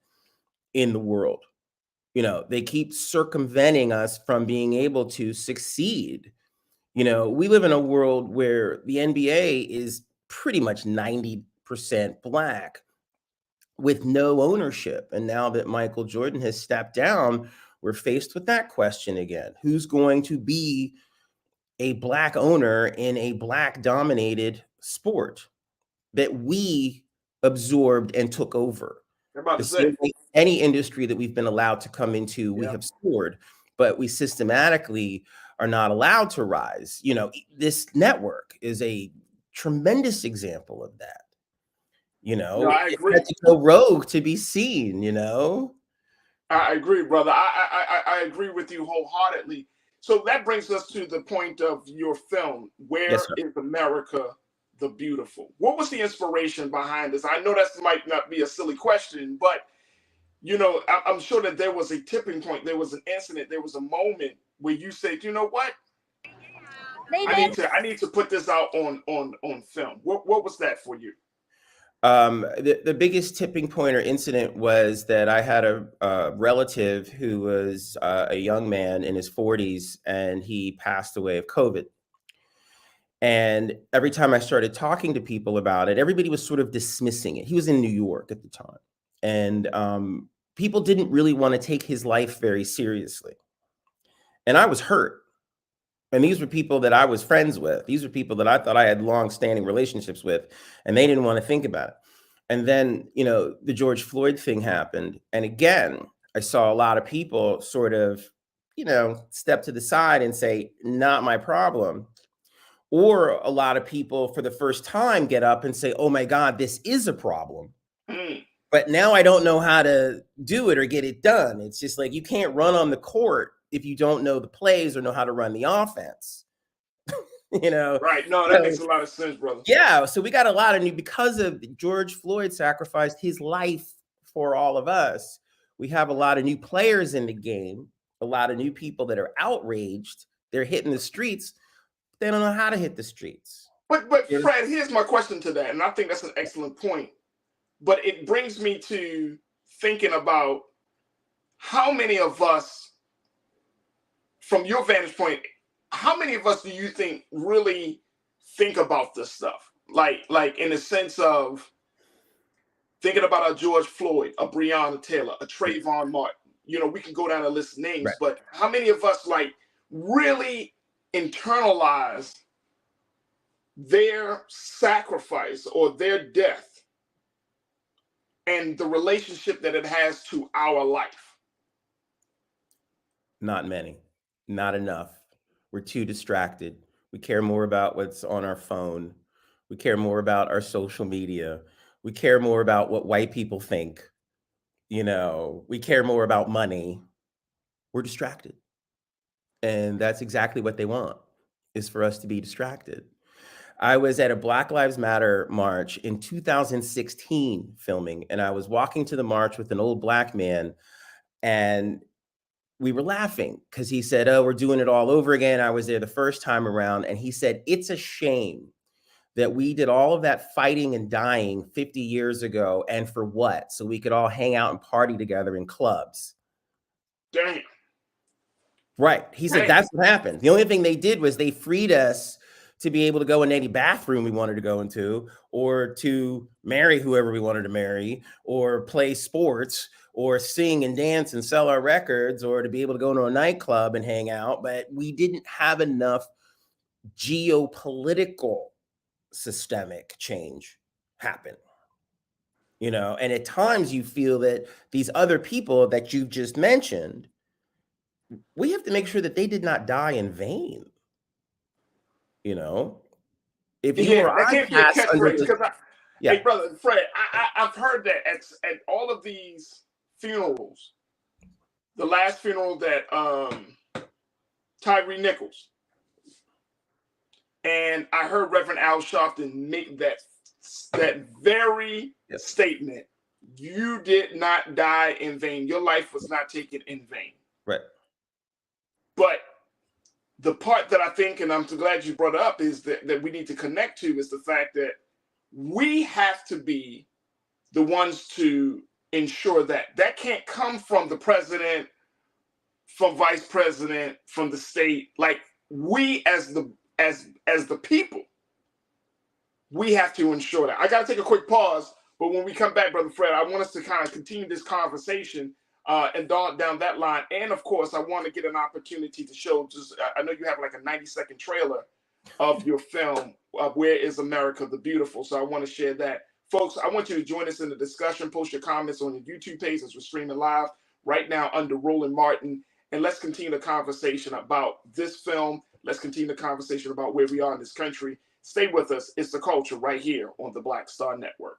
in the world. They keep circumventing us from being able to succeed. We live in a world where the NBA is pretty much 90% Black with no ownership. And now that Michael Jordan has stepped down, we're faced with that question again. Who's going to be a Black owner in a Black dominated sport that we absorbed and took over? Any industry that we've been allowed to come into, we have scored, but we systematically are not allowed to rise. This network is a tremendous example of that. No, I agree. It had to go rogue to be seen. I agree, brother. I agree with you wholeheartedly. So that brings us to the point of your film. Where is America the Beautiful? What was the inspiration behind this? I know that might not be a silly question, but I'm sure that there was a tipping point. There was an incident. There was a moment where you said, you know what? I need to put this out on film. What was that for you? The biggest tipping point or incident was that I had a relative who was a young man in his 40s, and he passed away of COVID. And every time I started talking to people about it, everybody was sort of dismissing it. He was in New York at the time. And people didn't really want to take his life very seriously. And I was hurt. And these were people that I was friends with. These were people that I thought I had long-standing relationships with, and they didn't want to think about it. And then, the George Floyd thing happened. And again, I saw a lot of people sort of, step to the side and say, not my problem. Or a lot of people for the first time get up and say, oh my God, this is a problem. But now I don't know how to do it or get it done. It's just like, you can't run on the court if you don't know the plays or know how to run the offense. Right. No, that makes a lot of sense, brother. Yeah. So we got a lot of because of George Floyd sacrificed his life for all of us. We have a lot of new players in the game, a lot of new people that are outraged. They're hitting the streets. They don't know how to hit the streets. But Fred, here's my question to that. And I think that's an excellent point. But it brings me to thinking about how many of us, from your vantage point, how many of us do you think really think about this stuff? Like in the sense of thinking about a George Floyd, a Breonna Taylor, a Trayvon Martin. We can go down a list of names, right. But how many of us really internalize their sacrifice or their death and the relationship that it has to our life? Not many, not enough. We're too distracted. We care more about what's on our phone. We care more about our social media. We care more about what white people think. We care more about money. We're distracted. And that's exactly what they want, is for us to be distracted. I was at a Black Lives Matter march in 2016 filming, and I was walking to the march with an old Black man, and we were laughing because he said, oh, we're doing it all over again. I was there the first time around, and he said, it's a shame that we did all of that fighting and dying 50 years ago, and for what? So we could all hang out and party together in clubs. Damn. Right. He said, that's what happened. The only thing they did was they freed us to be able to go in any bathroom we wanted to go into, or to marry whoever we wanted to marry, or play sports, or sing and dance and sell our records, or to be able to go into a nightclub and hang out. But we didn't have enough geopolitical systemic change happen. And at times you feel that these other people that you just mentioned, we have to make sure that they did not die in vain. If you or I can't be a catchphrase, because yeah. Hey, brother Fred, I've heard that at all of these funerals, the last funeral that Tyree Nichols, and I heard Reverend Al Sharpton make that very statement. You did not die in vain. Your life was not taken in vain. Right. But the part that I think, and I'm so glad you brought up, is that we need to connect to is the fact that we have to be the ones to ensure that that can't come from the president, from vice president, from the state. Like, we as the people, we have to ensure that. I got to take a quick pause, but when we come back, Brother Fred, I want us to kind of continue this conversation and down that line. And of course, I want to get an opportunity to show, just, I know you have like a 90-second trailer of your film, Where is America the Beautiful? So I want to share that. Folks, I want you to join us in the discussion. Post your comments on your YouTube page as we're streaming live right now under Roland Martin. And let's continue the conversation about this film. Let's continue the conversation about where we are in this country. Stay with us. It's The Culture right here on the Black Star Network.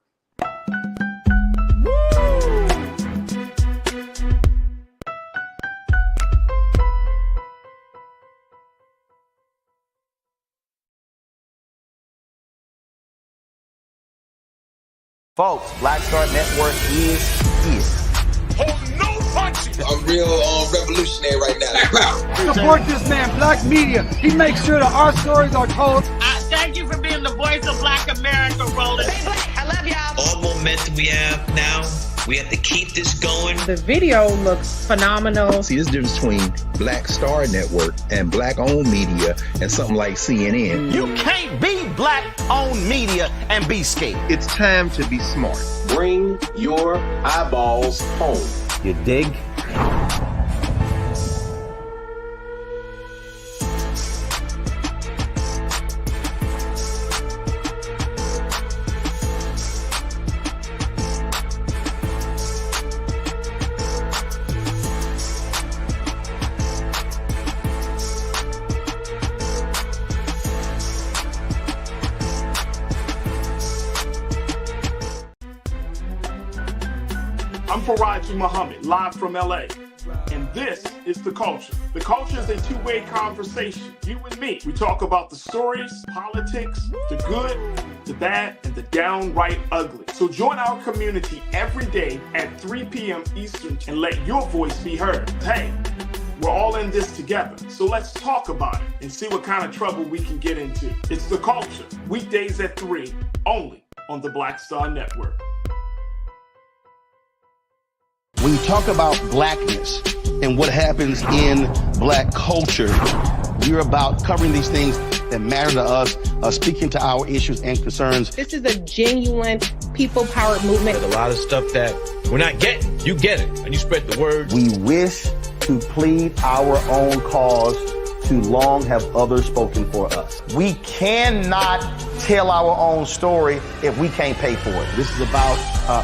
Folks, Black Star Network is here. Hold no punches. I'm real revolutionary right now. Support this man, Black Media. He makes sure that our stories are told. Thank you for being the voice of Black America, Roland. I love y'all. All momentum we have now, we have to keep this going. The video looks phenomenal. See, this difference between Black Star Network and black-owned media and something like CNN. You can't be black-owned media and be scared. It's time to be smart. Bring your eyeballs home. You dig? I'm Farajii Muhammad, live from LA. And this is The Culture. The Culture is a two-way conversation. You and me. We talk about the stories, politics, the good, the bad, and the downright ugly. So join our community every day at 3 p.m. Eastern and let your voice be heard. Hey, we're all in this together. So let's talk about it and see what kind of trouble we can get into. It's The Culture, weekdays at 3, only on the Black Star Network. When you talk about blackness and what happens in black culture, we're about covering these things that matter to us, speaking to our issues and concerns. This is a genuine people-powered movement. There's a lot of stuff that we're not getting. You get it, and you spread the word. We wish to plead our own cause. Too long have others spoken for us. We cannot tell our own story if we can't pay for it. This is about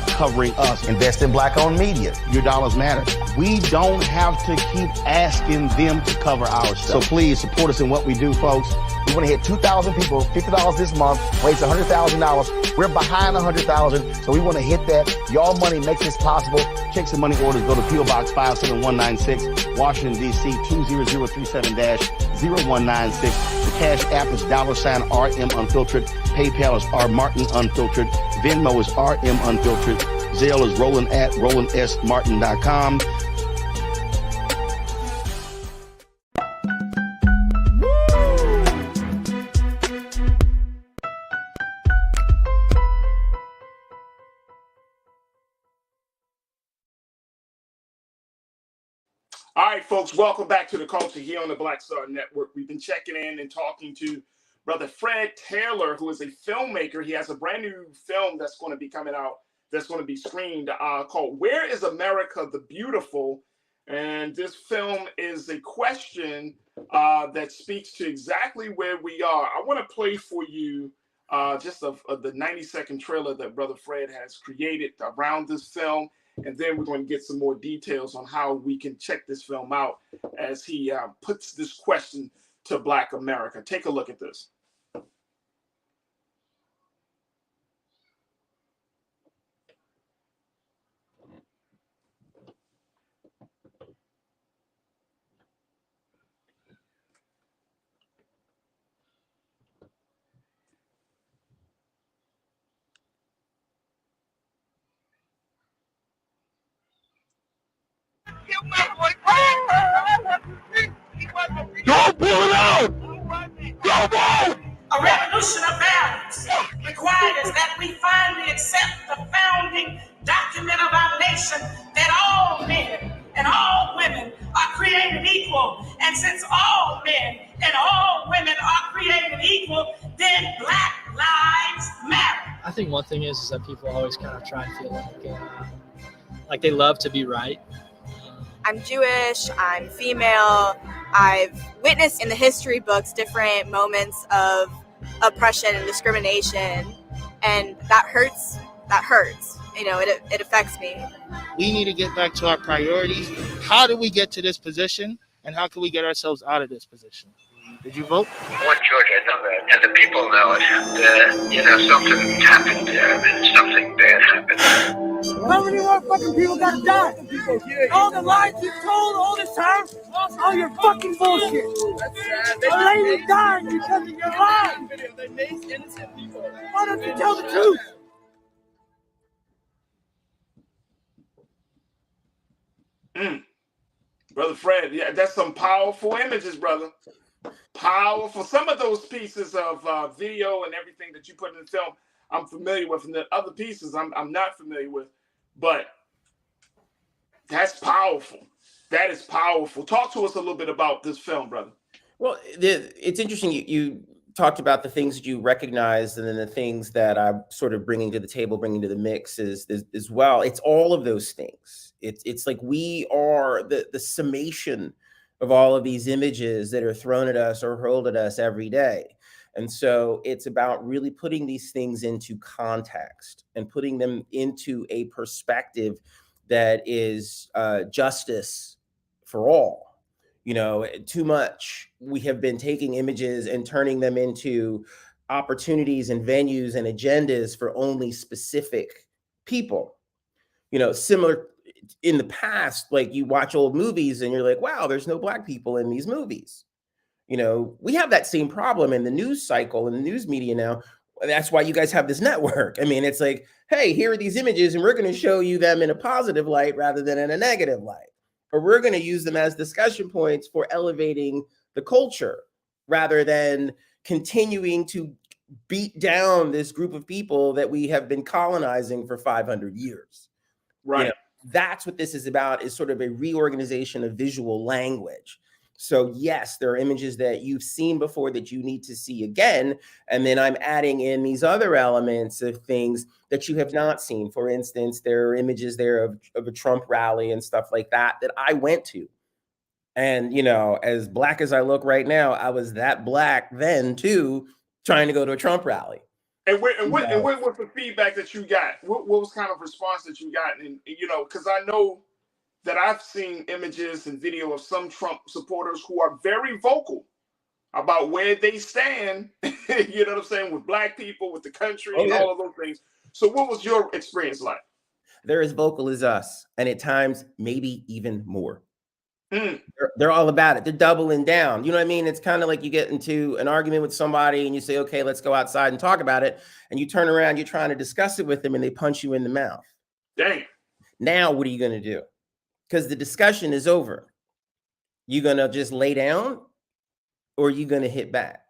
covering us. Invest in black-owned media. Your dollars matter. We don't have to keep asking them to cover our stuff. So please support us in what we do, folks. We want to hit 2,000 people, $50 this month, raise $100,000. We're behind 100,000, so we want to hit that. Y'all money makes this possible. Checks and money orders go to PO Box 57196, Washington, D.C. 20037-0196. The Cash App is $RM Unfiltered. PayPal is R Martin Unfiltered. Venmo is RM Unfiltered. Zelle is Roland at RolandSMartin.com. All right, folks, welcome back to The Culture here on the Black Star Network. We've been checking in and talking to Brother Fred Taylor, who is a filmmaker. He has a brand new film that's going to be coming out, that's going to be screened, called Where is America the Beautiful? And this film is a question that speaks to exactly where we are. I want to play for you just of the 90-second trailer that Brother Fred has created around this film. And then we're going to get some more details on how we can check this film out as he puts this question to Black America. Take a look at this. He And since all men and all women are created equal, then Black Lives Matter. I think one thing is that people always kind of try and feel like they love to be right. I'm Jewish, I'm female. I've witnessed in the history books different moments of oppression and discrimination, and that hurts. That hurts. You know, it affects me. We need to get back to our priorities. How did we get to this position, and how can we get ourselves out of this position? Did you vote? What, George, I know that, and the people know it. And, something happened there, and something bad happened. How many more fucking people gotta die? All the lies you told all this time, all your fucking bullshit. A lady died because of your lies. Why don't you tell the truth? Brother Fred, yeah, that's some powerful images, brother. Powerful. Some of those pieces of video and everything that you put in the film, I'm familiar with, and the other pieces I'm not familiar with. But that's powerful. That is powerful. Talk to us a little bit about this film, brother. Well, it's interesting. You talked about the things that you recognized, and then the things that I'm sort of bringing to the table, bringing to the mix is as well. It's all of those things. It's like we are the summation of all of these images that are thrown at us or hurled at us every day. And so it's about really putting these things into context and putting them into a perspective that is justice for all. You know, too much we have been taking images and turning them into opportunities and venues and agendas for only specific people. You know, similar in the past, like you watch old movies and you're like, wow, there's no Black people in these movies. You know, we have that same problem in the news cycle and the news media now. That's why you guys have this network. I mean, it's like, hey, here are these images and we're going to show you them in a positive light rather than in a negative light. Or we're going to use them as discussion points for elevating the culture rather than continuing to beat down this group of people that we have been colonizing for 500 years. Right. You know, that's what this is about, is sort of a reorganization of visual language. So yes, there are images that you've seen before that you need to see again. And then I'm adding in these other elements of things that you have not seen. For instance, there are images there of a Trump rally and stuff like that I went to. And, you know, as Black as I look right now, I was that Black then too, trying to go to a Trump rally. And what was the feedback that you got? What was kind of response that you got? And, you know, because I know that I've seen images and video of some Trump supporters who are very vocal about where they stand, you know what I'm saying, with Black people, with the country, and all of those things. So what was your experience like? They're as vocal as us, and at times, maybe even more. They're all about it. They're doubling down. You know what I mean? It's kind of like you get into an argument with somebody and you say, okay, let's go outside and talk about it. And you turn around, you're trying to discuss it with them and they punch you in the mouth. Dang. Now, what are you going to do? Because the discussion is over. You going to just lay down or are you going to hit back?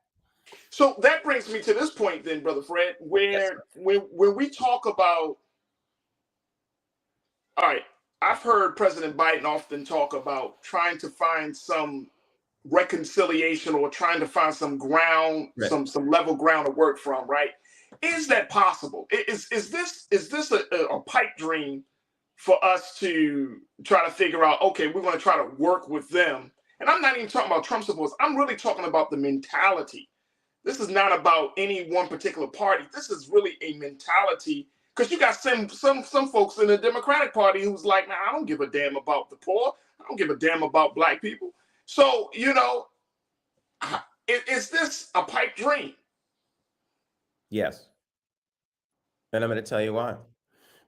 So that brings me to this point then, Brother Fred, where when we talk about, all right, I've heard President Biden often talk about trying to find some reconciliation or trying to find some ground, some level ground to work from, right? Is that possible? Is this a pipe dream for us to try to figure out, okay, we're going to try to work with them? And I'm not even talking about Trump supporters. I'm really talking about the mentality. This is not about any one particular party. This is really a mentality. Because you got some folks in the Democratic Party who's like, nah, I don't give a damn about the poor. I don't give a damn about Black people. So, you know, is this a pipe dream? Yes. And I'm going to tell you why.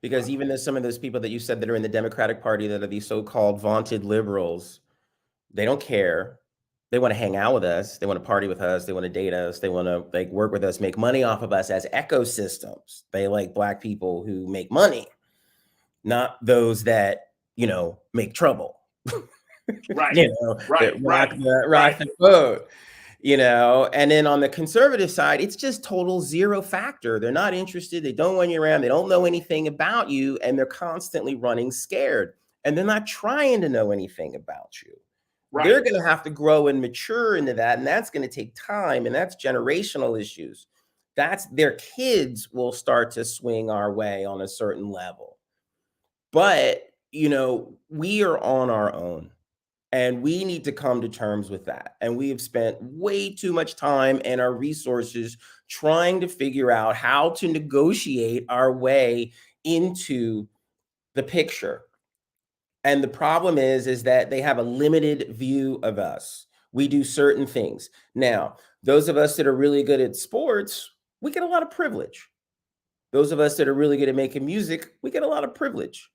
Because even though some of those people that you said that are in the Democratic Party that are these so-called vaunted liberals, they don't care. They want to hang out with us. They want to party with us. They want to date us. They want to like work with us, make money off of us as ecosystems. They like Black people who make money, not those that, you know, make trouble. Right. You know, rock the boat, you know. And then on the conservative side, it's just total zero factor. They're not interested. They don't want you around. They don't know anything about you. And they're constantly running scared. And they're not trying to know anything about you. Right. They're going to have to grow and mature into that. And that's going to take time. And that's generational issues. That's their kids will start to swing our way on a certain level. But, you know, we are on our own and we need to come to terms with that. And we have spent way too much time and our resources trying to figure out how to negotiate our way into the picture. And the problem is that they have a limited view of us. We do certain things. Now, those of us that are really good at sports, we get a lot of privilege. Those of us that are really good at making music, we get a lot of privilege.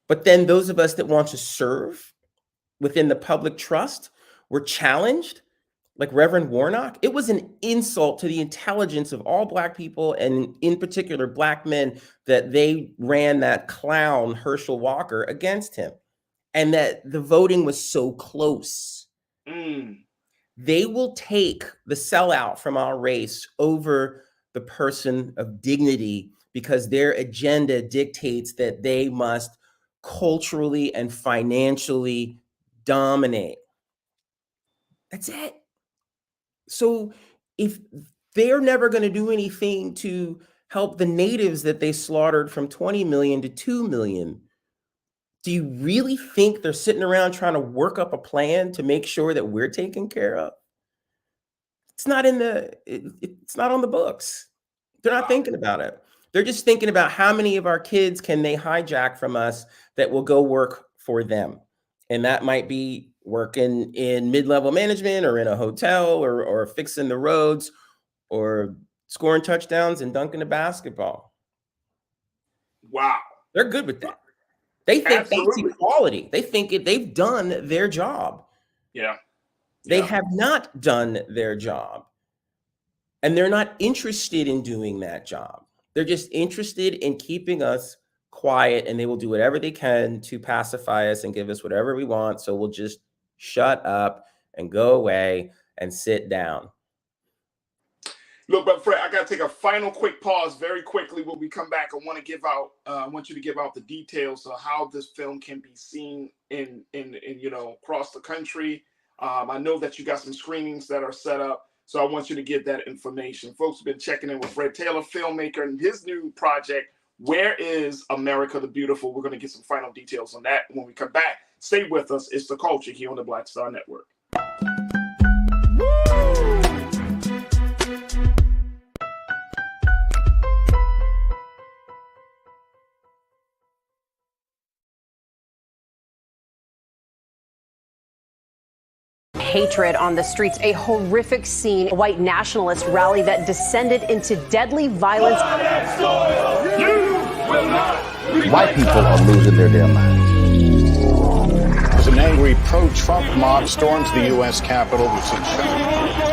But then those of us that want to serve within the public trust, we're challenged. Like Reverend Warnock, it was an insult to the intelligence of all Black people, and in particular Black men, that they ran that clown Herschel Walker against him, and that the voting was so close. They will take the sellout from our race over the person of dignity because their agenda dictates that they must culturally and financially dominate. That's it. So if they're never going to do anything to help the natives that they slaughtered from 20 million to 2 million, do you really think they're sitting around trying to work up a plan to make sure that we're taken care of? It's not in it's not on the books. They're not thinking about it. They're just thinking about how many of our kids can they hijack from us that will go work for them. And that might be working in mid-level management or in a hotel or fixing the roads or scoring touchdowns and dunking the basketball. Wow. They're good with that. They think that's equality. They think they've done their job. Yeah. They have not done their job. And they're not interested in doing that job. They're just interested in keeping us quiet, and they will do whatever they can to pacify us and give us whatever we want. So we'll just shut up and go away and sit down. Look, but Fred, I got to take a final quick pause very quickly. When we come back, I want you to give out the details of how this film can be seen in across the country. I know that you got some screenings that are set up, so I want you to give that information. Folks have been checking in with Fred Taylor, filmmaker, and his new project, Where is America the Beautiful? We're going to get some final details on that when we come back. Stay with us. It's The Culture here on the Black Star Network. Hatred on the streets, a horrific scene, a white nationalist rally that descended into deadly violence. White people are losing their damn minds. As an angry pro-Trump mob storms the U.S. Capitol,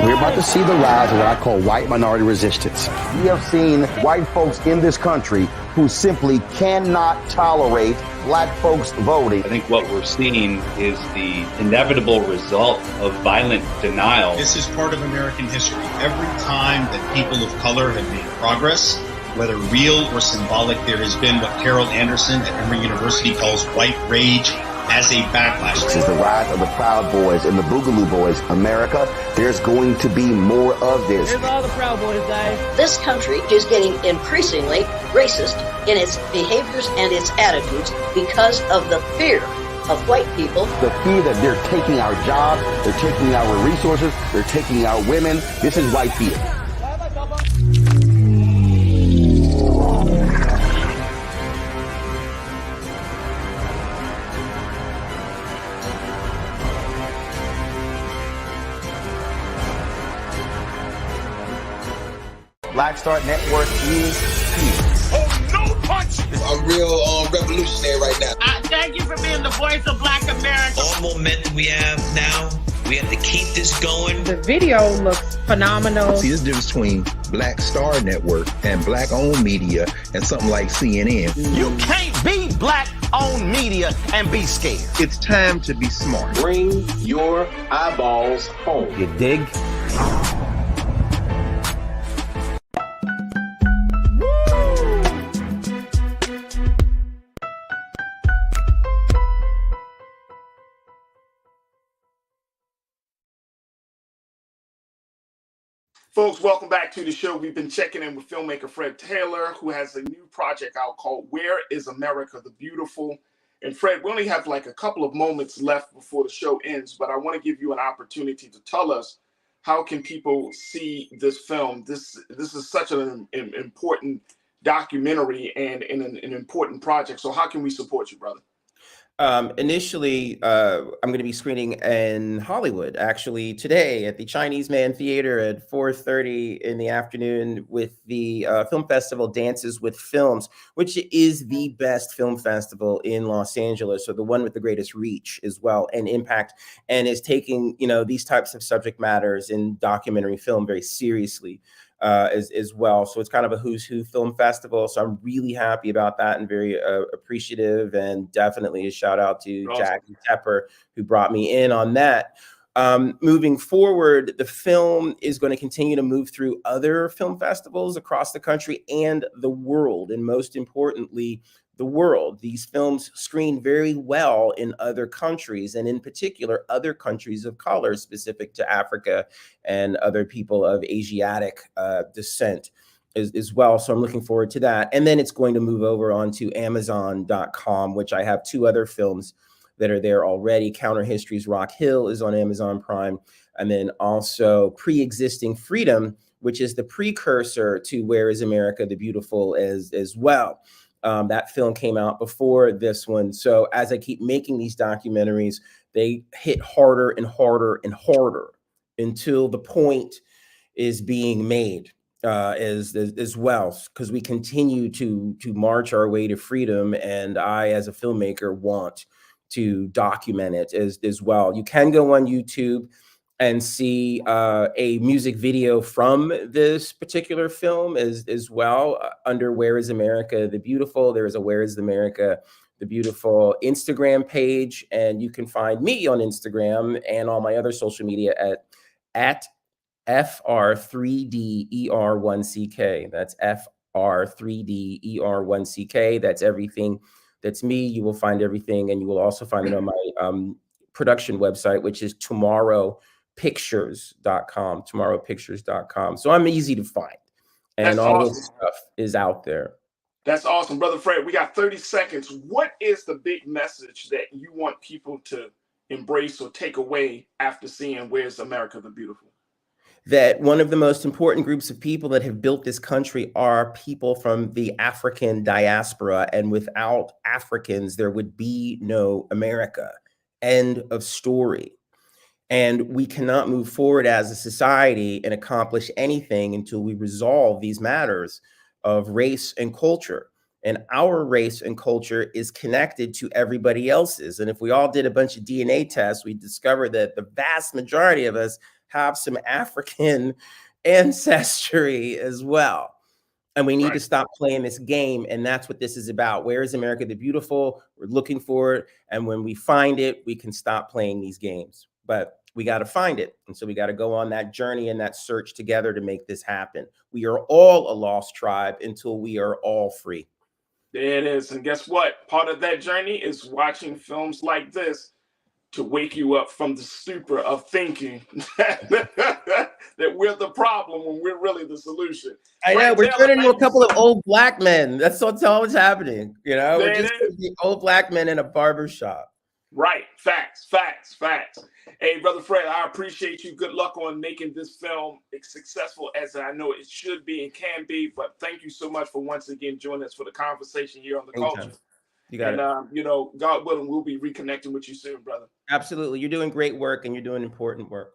we're about to see the rise of what I call white minority resistance. We have seen white folks in this country who simply cannot tolerate Black folks voting. I think what we're seeing is the inevitable result of violent denial. This is part of American history. Every time that people of color have made progress, whether real or symbolic, there has been what Carol Anderson at Emory University calls white rage as a backlash. This is the rise of the Proud Boys and the Boogaloo Boys. America, there's going to be more of this. Here's all the Proud Boys, guys. This country is getting increasingly racist in its behaviors and its attitudes because of the fear of white people. The fear that they're taking our jobs, they're taking our resources, they're taking our women. This is white fear. Black Star Network is here. Oh, no punch! I'm real revolutionary right now. Thank you for being the voice of Black America. All momentum we have now, we have to keep this going. The video looks phenomenal. See, there's a difference between Black Star Network and Black-owned media and something like CNN. You can't be Black-owned media and be scared. It's time to be smart. Bring your eyeballs home. You dig? Folks, welcome back to the show. We've been checking in with filmmaker Fred Taylor, who has a new project out called Where is America the Beautiful? And Fred, we only have like a couple of moments left before the show ends, but I want to give you an opportunity to tell us how can people see this film. This is such an important documentary and an important project. So how can we support you, brother? Initially, I'm going to be screening in Hollywood, actually, today at the Chinese Man Theater at 4:30 in the afternoon with the film festival Dances with Films, which is the best film festival in Los Angeles, so the one with the greatest reach as well and impact, and is taking, these types of subject matters in documentary film very seriously. As well. So it's kind of a who's who film festival. So I'm really happy about that and very appreciative, and definitely a shout out to Jackie Tepper, who brought me in on that. Moving forward, the film is going to continue to move through other film festivals across the country and the world. And most importantly, the world. These films screen very well in other countries, and in particular, other countries of color specific to Africa and other people of Asiatic descent as well. So I'm looking forward to that. And then it's going to move over onto Amazon.com, which I have 2 other films that are there already. Counter History's Rock Hill is on Amazon Prime. And then also Pre-Existing Freedom, which is the precursor to Where is America the Beautiful as well. That film came out before this one. So as I keep making these documentaries, they hit harder and harder and harder until the point is being made as well, because we continue to march our way to freedom. And I, as a filmmaker, want to document it as well. You can go on YouTube and see a music video from this particular film as well under Where is America the Beautiful. There is a Where is America the Beautiful Instagram page, and you can find me on Instagram and all my other social media at FR3DER1CK. That's FR3DER1CK. That's everything. That's me. You will find everything, and you will also find it on my production website, which is tomorrowpictures.com. So I'm easy to find, and That's all awesome. this stuff is out there. That's awesome, Brother Fred. We got 30 seconds. What is the big message that you want people to embrace or take away after seeing Where's America the Beautiful? That one of the most important groups of people that have built this country are people from the African diaspora, and without Africans, there would be no America. End of story. And we cannot move forward as a society and accomplish anything until we resolve these matters of race and culture. And our race and culture is connected to everybody else's. And if we all did a bunch of DNA tests, we'd discover that the vast majority of us have some African ancestry as well. And we need to stop playing this game. And that's what this is about. Where is America the Beautiful? We're looking for it. And when we find it, we can stop playing these games. But we got to find it. And so we got to go on that journey and that search together to make this happen. We are all a lost tribe until we are all free. There it is. And guess what? Part of that journey is watching films like this to wake you up from the stupor of thinking that we're the problem when we're really the solution. I know, we're turning into a couple of old black men. That's all what's happening. We're just the old black men in a barber shop. Right. Facts. Hey, Brother Fred, I appreciate you. Good luck on making this film as successful as I know it should be and can be. But thank you so much for once again joining us for the conversation here on The Culture. You got it. God willing, we'll be reconnecting with you soon, brother. Absolutely. You're doing great work and you're doing important work.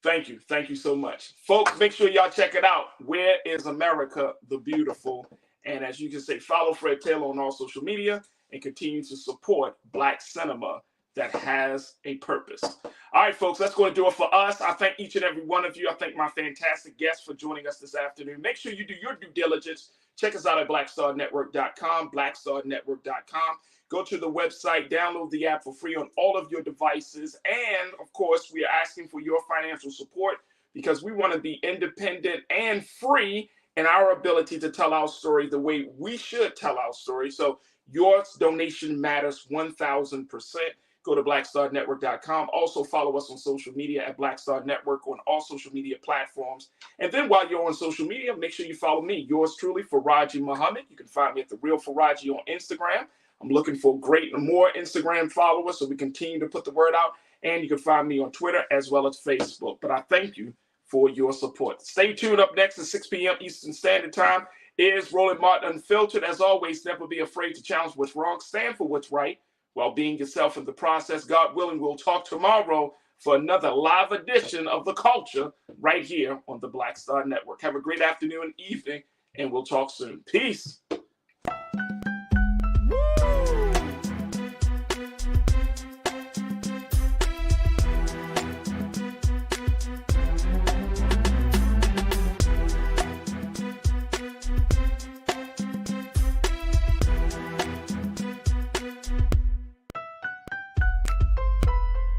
Thank you. Thank you so much. Folks, make sure y'all check it out. Where is America the Beautiful? And as you can say, follow Fred Taylor on all social media and continue to support Black cinema that has a purpose. All right, folks, that's going to do it for us. I thank each and every one of you. I thank my fantastic guests for joining us this afternoon. Make sure you do your due diligence. Check us out at blackstarnetwork.com, blackstarnetwork.com. Go to the website, download the app for free on all of your devices. And, of course, we are asking for your financial support because we want to be independent and free in our ability to tell our story the way we should tell our story. So your donation matters 1,000%. go to blackstarnetwork.com. Also follow us on social media at Black Star Network on all social media platforms. And then while you're on social media, make sure you follow me, yours truly, Farajii Muhammad. You can find me at The Real Farajii on Instagram. I'm looking for more Instagram followers so we continue to put the word out. And you can find me on Twitter as well as Facebook. But I thank you for your support. Stay tuned. Up next at 6 p.m. Eastern Standard Time is Roland Martin Unfiltered. As always, never be afraid to challenge what's wrong. Stand for what's right while being yourself in the process. God willing, we'll talk tomorrow for another live edition of The Culture right here on the Black Star Network. Have a great afternoon and evening, and we'll talk soon. Peace.